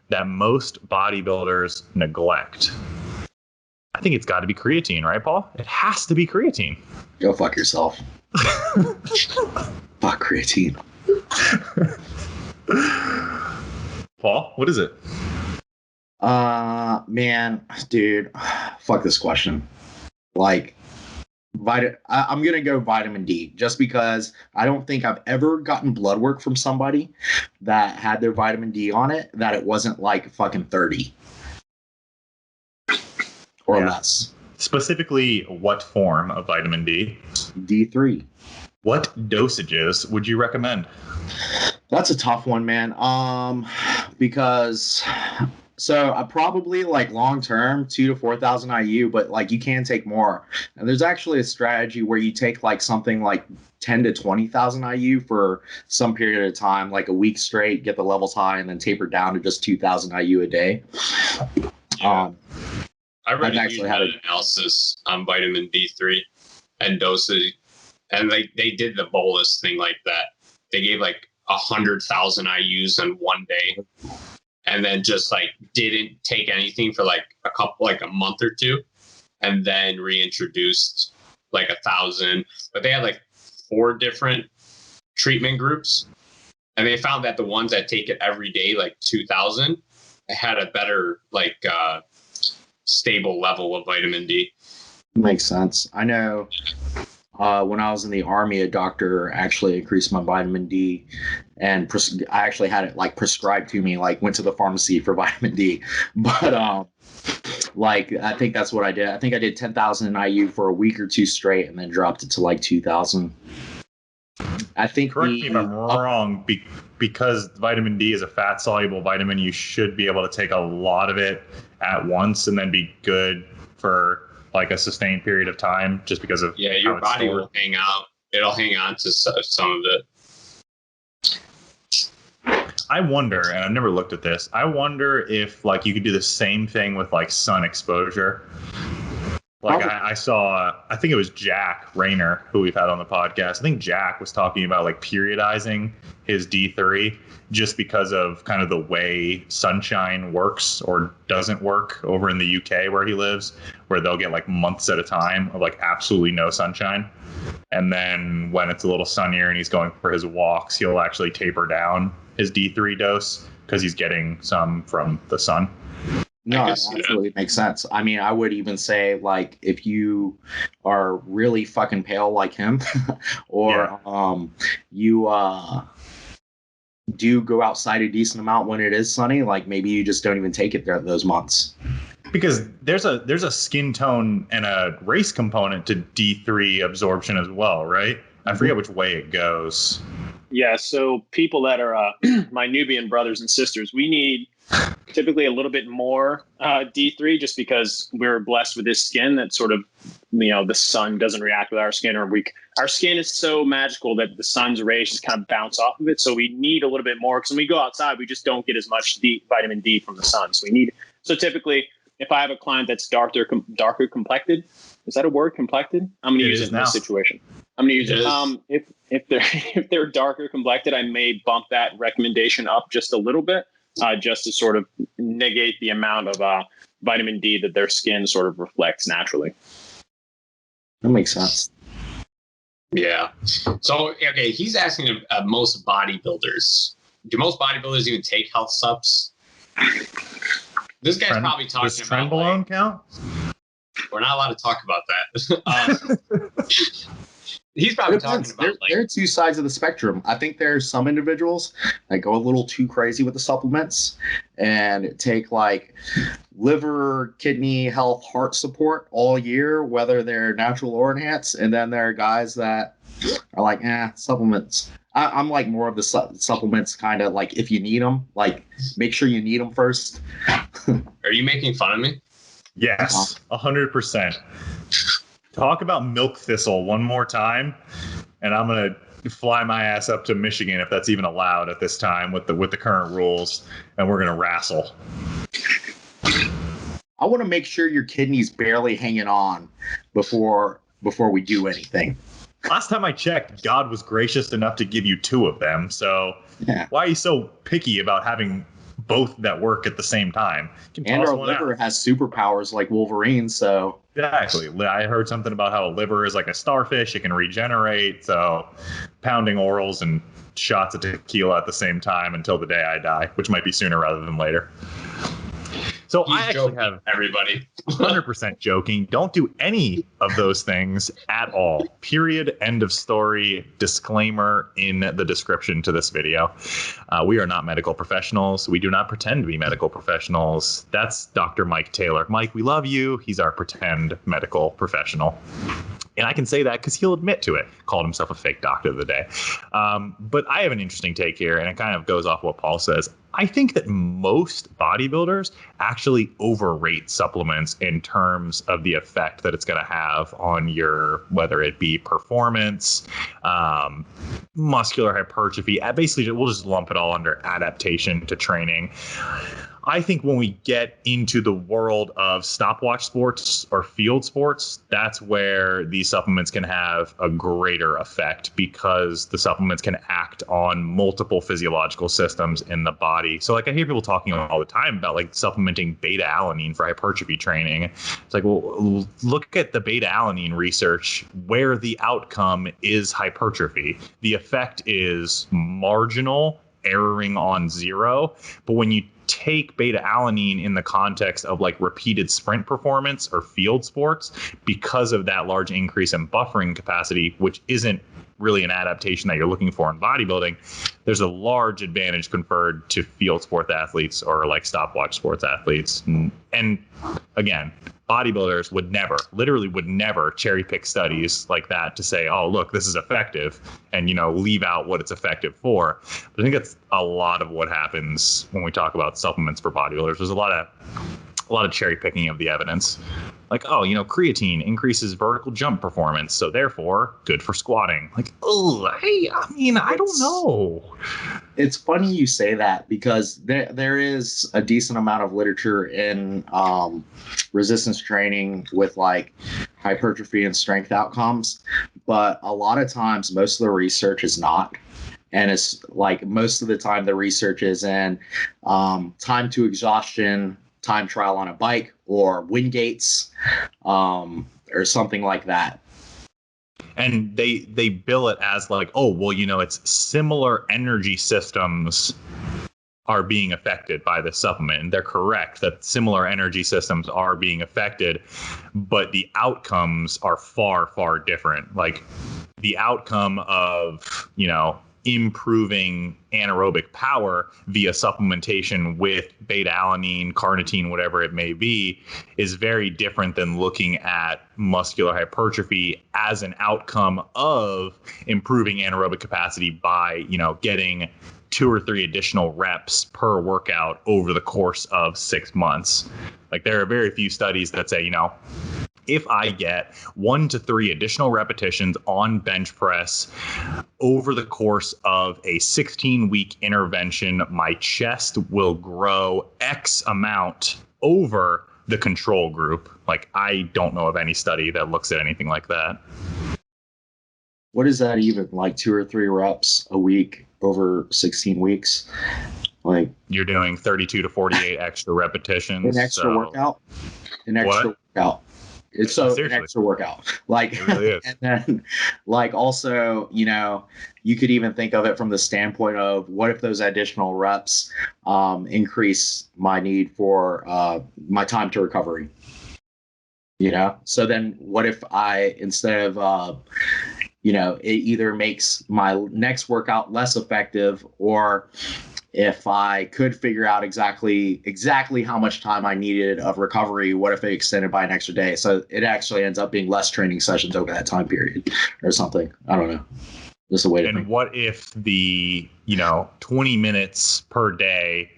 that most bodybuilders neglect. I think it's got to be creatine, right, Paul? It has to be creatine. Go fuck yourself. Fuck creatine. Paul, what is it? Man, dude, fuck this question. Like, I'm gonna go vitamin D just because I don't think I've ever gotten blood work from somebody that had their vitamin D on it that it wasn't like fucking 30 or less. Specifically, what form of vitamin D? D3. What dosages would you recommend? That's a tough one, man. Because so I probably like long term 2,000 to 4,000 IU, but like you can take more. And there's actually a strategy where you take like something like 10 to 20,000 IU for some period of time, like a week straight, get the levels high, and then taper down to just 2,000 IU a day. Yeah. I read I've a huge analysis on vitamin D3 and dosage, and they did the bolus thing like that. They gave like 100,000 IUs in one day, and then just like didn't take anything for like a month or two, and then reintroduced like 1,000. But they had like 4 different treatment groups, and they found that the ones that take it every day, like 2,000, had a better like stable level of vitamin D. Makes sense. I know when I was in the Army, a doctor actually increased my vitamin D, and I actually had it like prescribed to me, like went to the pharmacy for vitamin D. But like I think that's what I did. I think I did 10,000 IU for a week or two straight, and then dropped it to like 2,000. I think. Correct me if I'm wrong. Because vitamin D is a fat soluble vitamin, you should be able to take a lot of it at once and then be good for like a sustained period of time, just because of your body will hang out. It'll hang on to some of it. I wonder, and I've never looked at this, I wonder if like you could do the same thing with like sun exposure. Like I saw, I think it was Jack Rayner, who we've had on the podcast. I think Jack was talking about like periodizing his D3 just because of kind of the way sunshine works or doesn't work over in the UK where he lives, where they'll get like months at a time of like absolutely no sunshine. And then when it's a little sunnier and he's going for his walks, he'll actually taper down his D3 dose because he's getting some from the sun. No, it absolutely makes sense. I mean, I would even say, like, if you are really fucking pale like him, or you do go outside a decent amount when it is sunny, like maybe you just don't even take it there those months. Because there's a skin tone and a race component to D3 absorption as well, right? I forget which way it goes. Yeah, so people that are my Nubian brothers and sisters, we need typically a little bit more D3 just because we're blessed with this skin that sort of, the sun doesn't react with our skin, or our skin is so magical that the sun's rays just kind of bounce off of it. So we need a little bit more because when we go outside, we just don't get as much vitamin D from the sun. So typically, if I have a client that's darker complected, is that a word, complected? I'm going to use it in this situation. I'm going to use it. If they're darker complected, I may bump that recommendation up just a little bit. Just to sort of negate the amount of vitamin D that their skin sort of reflects naturally. That makes sense. Yeah. So, okay, he's asking most bodybuilders. Do most bodybuilders even take health subs? This guy's probably talking does about... Trenbolone like, count? We're not allowed to talk about that. He's probably talking about there are two sides of the spectrum. I think there's some individuals that go a little too crazy with the supplements and take like liver, kidney health, heart support all year, whether they're natural or enhanced. And then there are guys that are like, supplements. I'm like more of the supplements kind of like if you need them, like make sure you need them first. Are you making fun of me? Yes, 100%. Talk about milk thistle one more time, and I'm gonna fly my ass up to Michigan if that's even allowed at this time with the current rules, and we're gonna wrestle. I want to make sure your kidney's barely hanging on before we do anything. Last time I checked, God was gracious enough to give you 2 of them. So why are you so picky about having both that work at the same time. You can And toss our one liver out. has superpowers like Wolverine, so Exactly. I heard something about how a liver is like a starfish. It can regenerate. So pounding orals and shots of tequila at the same time until the day I die, which might be sooner rather than later. So He's I actually joking, have everybody. 100% joking. Don't do any of those things at all. Period. End of story. Disclaimer in the description to this video. We are not medical professionals. We do not pretend to be medical professionals. That's Dr. Mike Taylor. Mike, we love you. He's our pretend medical professional. And I can say that because he'll admit to it. Called himself a fake doctor of the day. But I have an interesting take here, and it kind of goes off what Paul says. I think that most bodybuilders actually overrate supplements in terms of the effect that it's going to have on your, whether it be performance, muscular hypertrophy. Basically, we'll just lump it all under adaptation to training. I think when we get into the world of stopwatch sports or field sports, that's where these supplements can have a greater effect because the supplements can act on multiple physiological systems in the body. So like I hear people talking all the time about like supplementing beta alanine for hypertrophy training. It's like, well, look at the beta alanine research where the outcome is hypertrophy. The effect is marginal, erroring on zero. But when you take beta alanine in the context of like repeated sprint performance or field sports, because of that large increase in buffering capacity, which isn't really an adaptation that you're looking for in bodybuilding, there's a large advantage conferred to field sports athletes or like stopwatch sports athletes. And again, bodybuilders would never cherry pick studies like that to say, oh, look, this is effective and, leave out what it's effective for. But I think that's a lot of what happens when we talk about supplements for bodybuilders. There's a lot of cherry picking of the evidence. Like, oh, creatine increases vertical jump performance, so therefore good for squatting. Like, I don't know. it's funny you say that because there is a decent amount of literature in resistance training with like hypertrophy and strength outcomes, but a lot of times most of the research is not. And it's like most of the time the research is in time to exhaustion, time trial on a bike, or wind gates, or something like that. And they bill it as like, oh, well, it's similar energy systems are being affected by the supplement. And they're correct that similar energy systems are being affected, but the outcomes are far, far different. Like the outcome of, improving anaerobic power via supplementation with beta alanine, carnitine, whatever it may be, is very different than looking at muscular hypertrophy as an outcome of improving anaerobic capacity by, getting 2 or 3 additional reps per workout over the course of 6 months. Like there are very few studies that say, if I get 1 to 3 additional repetitions on bench press over the course of a 16-week intervention, my chest will grow X amount over the control group. Like, I don't know of any study that looks at anything like that. What is that even? Like 2 or 3 reps a week over 16 weeks? Like you're doing 32 to 48 extra repetitions. An extra workout. It's so Seriously. an extra workout. Like, it really is. And then like also, you could even think of it from the standpoint of what if those additional reps increase my need for my time to recovery? So then what if I, instead of, it either makes my next workout less effective, or if I could figure out exactly how much time I needed of recovery, what if it extended by an extra day? So it actually ends up being less training sessions over that time period or something. I don't know. Just a way to think. And what if the, 20 minutes per day,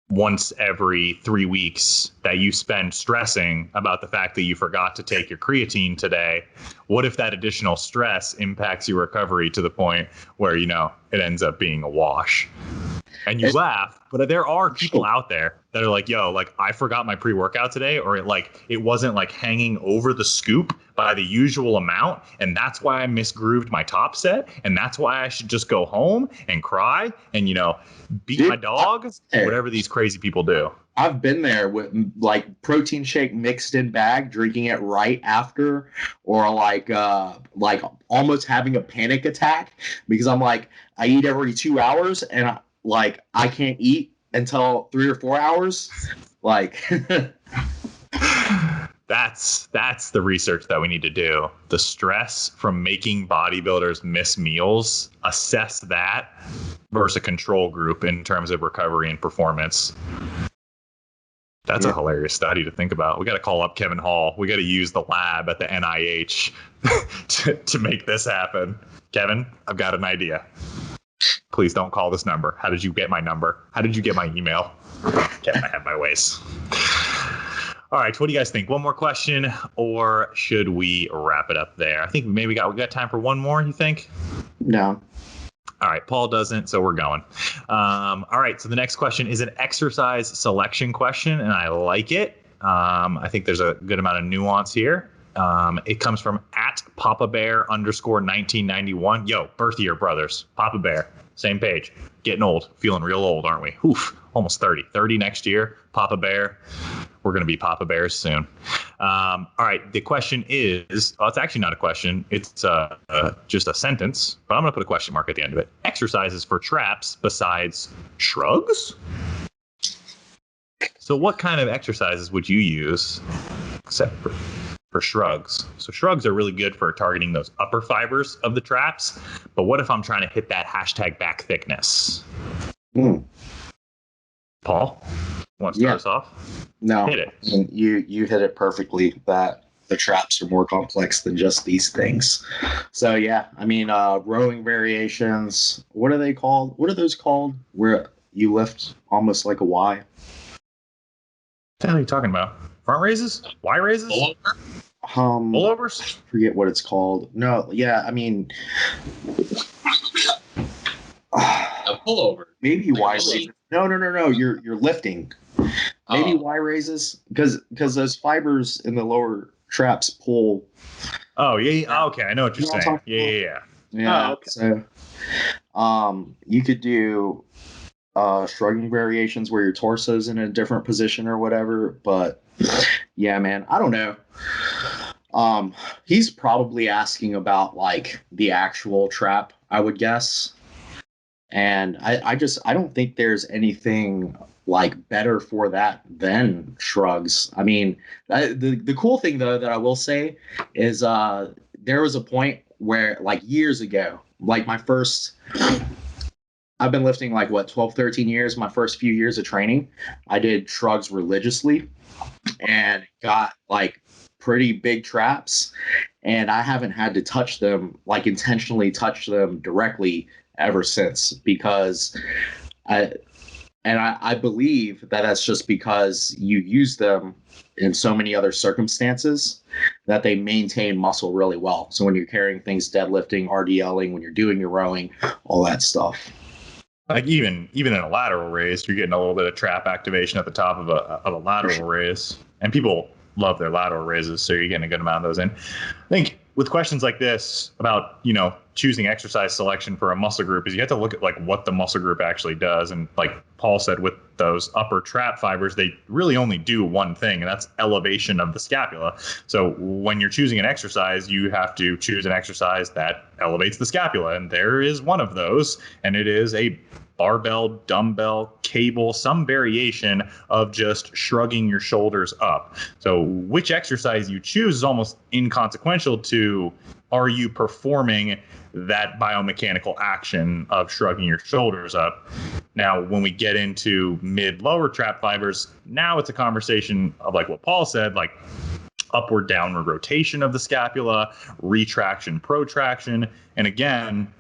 once every 3 weeks that you spend stressing about the fact that you forgot to take your creatine today, what if that additional stress impacts your recovery to the point where, it ends up being a wash? And you laugh, but there are people out there that are like, yo, like I forgot my pre-workout today, or it wasn't like hanging over the scoop by the usual amount. And that's why I misgrooved my top set. And that's why I should just go home and cry and, beat my dog, whatever these crazy people do. I've been there with like protein shake mixed in bag, drinking it right after, or like almost having a panic attack because I'm like, I eat every 2 hours and I can't eat until 3 or 4 hours. Like that's the research that we need to do. The stress from making bodybuilders miss meals, assess that versus a control group in terms of recovery and performance. That's a hilarious study to think about. We got to call up Kevin Hall. We got to use the lab at the NIH to make this happen. Kevin, I've got an idea. Please don't call this number. How did you get my number? How did you get my email? Kevin, I have my ways. All right, what do you guys think? One more question, or should we wrap it up there? I think maybe we got time for one more, you think? No. All right, Paul doesn't, so we're going. All right, so the next question is an exercise selection question, and I like it. I think there's a good amount of nuance here. It comes from @PapaBear_1991. Yo, birth year brothers. Papa Bear, same page. Getting old, feeling real old, aren't we? Oof, almost 30. 30 next year. Papa Bear. We're going to be Papa Bears soon. All right, the question is, it's actually not a question. It's just a sentence, but I'm going to put a question mark at the end of it. Exercises for traps besides shrugs? So what kind of exercises would you use except for shrugs? So shrugs are really good for targeting those upper fibers of the traps. But what if I'm trying to hit that hashtag back thickness? Paul, want to start us off? No, hit it. You hit it perfectly. That the traps are more complex than just these things. So yeah, I mean, rowing variations. What are they called? What are those called? Where you lift almost like a Y. What the hell are you talking about? Front raises? Y raises? Pullovers? Forget what it's called. No, yeah, I mean, A pullover. maybe Y raises. No. You're lifting. Maybe Y raises because those fibers in the lower traps pull. Oh yeah. Okay, I know what you're saying. Yeah. Oh, okay. So, you could do shrugging variations where your torso's in a different position or whatever. But yeah, man, I don't know. He's probably asking about like the actual trap, I would guess. And I don't think there's anything like better for that than shrugs. I mean, the cool thing though that I will say is there was a point where like years ago, like I've been lifting like 12, 13 years. My first few years of training, I did shrugs religiously and got like pretty big traps, and I haven't had to touch them, like intentionally touch them directly ever since, because I believe that that's just because you use them in so many other circumstances that they maintain muscle really well. So when you're carrying things, deadlifting, RDLing, when you're doing your rowing, all that stuff. Like even in a lateral raise, you're getting a little bit of trap activation at the top of a lateral raise, and people love their lateral raises, so you're getting a good amount of those in. I think with questions like this about, choosing exercise selection for a muscle group is you have to look at like what the muscle group actually does. And like Paul said, with those upper trap fibers, they really only do one thing, and that's elevation of the scapula. So when you're choosing an exercise, you have to choose an exercise that elevates the scapula. And there is one of those, and it is a barbell, dumbbell, cable, some variation of just shrugging your shoulders up. So which exercise you choose is almost inconsequential to, are you performing that biomechanical action of shrugging your shoulders up? Now, when we get into mid-lower trap fibers, now it's a conversation of like what Paul said, like upward downward rotation of the scapula, retraction, protraction. And again,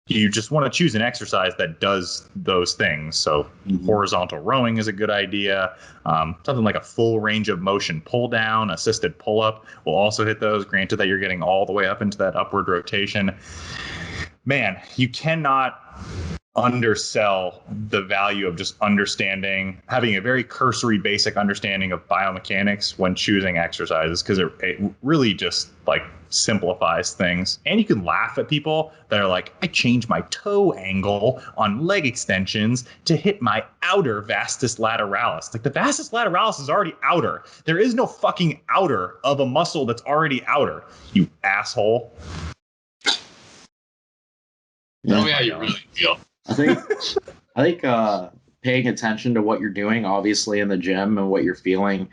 you just want to choose an exercise that does those things. So horizontal rowing is a good idea. Something like a full range of motion pull down, assisted pull up will also hit those. Granted that you're getting all the way up into that upward rotation. Man, you cannot undersell the value of just understanding, having a very cursory, basic understanding of biomechanics when choosing exercises, because it really just like simplifies things. And you can laugh at people that are like, I change my toe angle on leg extensions to hit my outer vastus lateralis. Like, the vastus lateralis is already outer. There is no fucking outer of a muscle that's already outer, you asshole. Tell me how you really feel. I think paying attention to what you're doing, obviously, in the gym and what you're feeling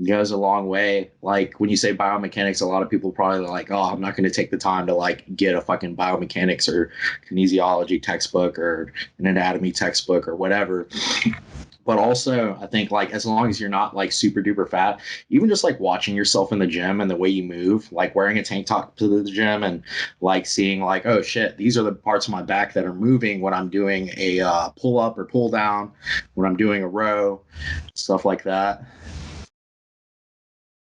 goes a long way. Like, when you say biomechanics, a lot of people probably are like, oh, I'm not going to take the time to like get a fucking biomechanics or kinesiology textbook or an anatomy textbook or whatever. But also, I think, like, as long as you're not like super duper fat, even just like watching yourself in the gym and the way you move, like wearing a tank top to the gym and like seeing like, oh shit, these are the parts of my back that are moving when I'm doing a pull up or pull down, when I'm doing a row, stuff like that.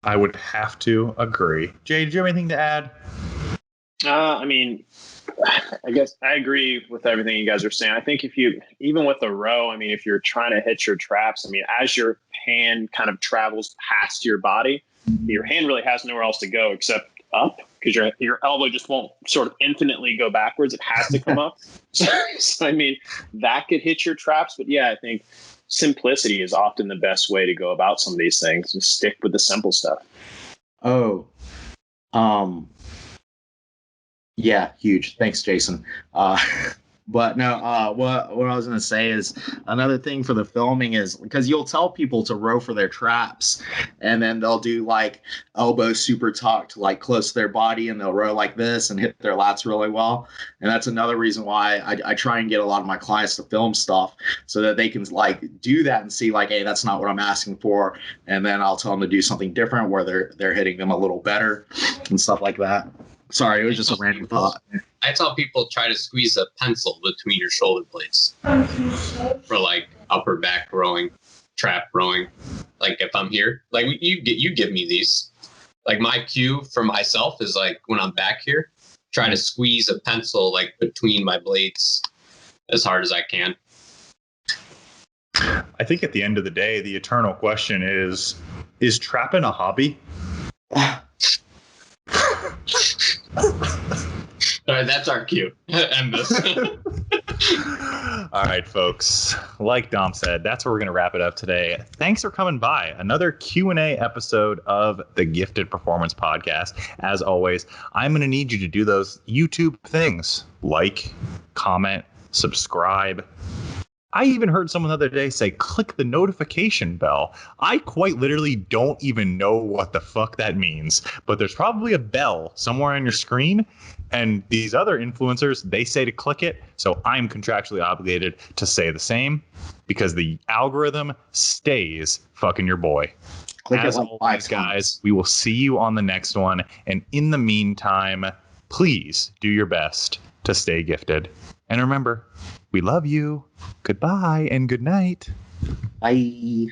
I would have to agree. Jay, do you have anything to add? I mean, I guess I agree with everything you guys are saying. I think even with a row, I mean, if you're trying to hit your traps, I mean, as your hand kind of travels past your body, your hand really has nowhere else to go except up, because your elbow just won't sort of infinitely go backwards. It has to come up. So, I mean, that could hit your traps. But yeah, I think simplicity is often the best way to go about some of these things. Just stick with the simple stuff. Oh, yeah, huge. Thanks, Jason. But no, what I was going to say is, another thing for the filming is, because you'll tell people to row for their traps, and then they'll do like elbow super tucked, like close to their body, and they'll row like this and hit their lats really well. And that's another reason why I try and get a lot of my clients to film stuff, so that they can like do that and see like, hey, that's not what I'm asking for. And then I'll tell them to do something different where they're hitting them a little better and stuff like that. Sorry, it was just a random thought. I tell people try to squeeze a pencil between your shoulder blades for like upper back rowing, trap rowing. Like, if I'm here, like you give me these. Like, my cue for myself is like, when I'm back here, try to squeeze a pencil like between my blades as hard as I can. I think at the end of the day, the eternal question is trapping a hobby? All right, that's our cue. End this. All right, folks. Like Dom said, that's where we're going to wrap it up today. Thanks for coming by. Another Q&A episode of the Gifted Performance Podcast. As always, I'm going to need you to do those YouTube things. Like, comment, subscribe. I even heard someone the other day say, click the notification bell. I quite literally don't even know what the fuck that means, but there's probably a bell somewhere on your screen, and these other influencers, they say to click it, so I'm contractually obligated to say the same, because the algorithm stays fucking your boy. Click As it like always, 5 guys, we will see you on the next one, and in the meantime, please do your best to stay gifted. And remember, we love you. Goodbye and good night. Bye.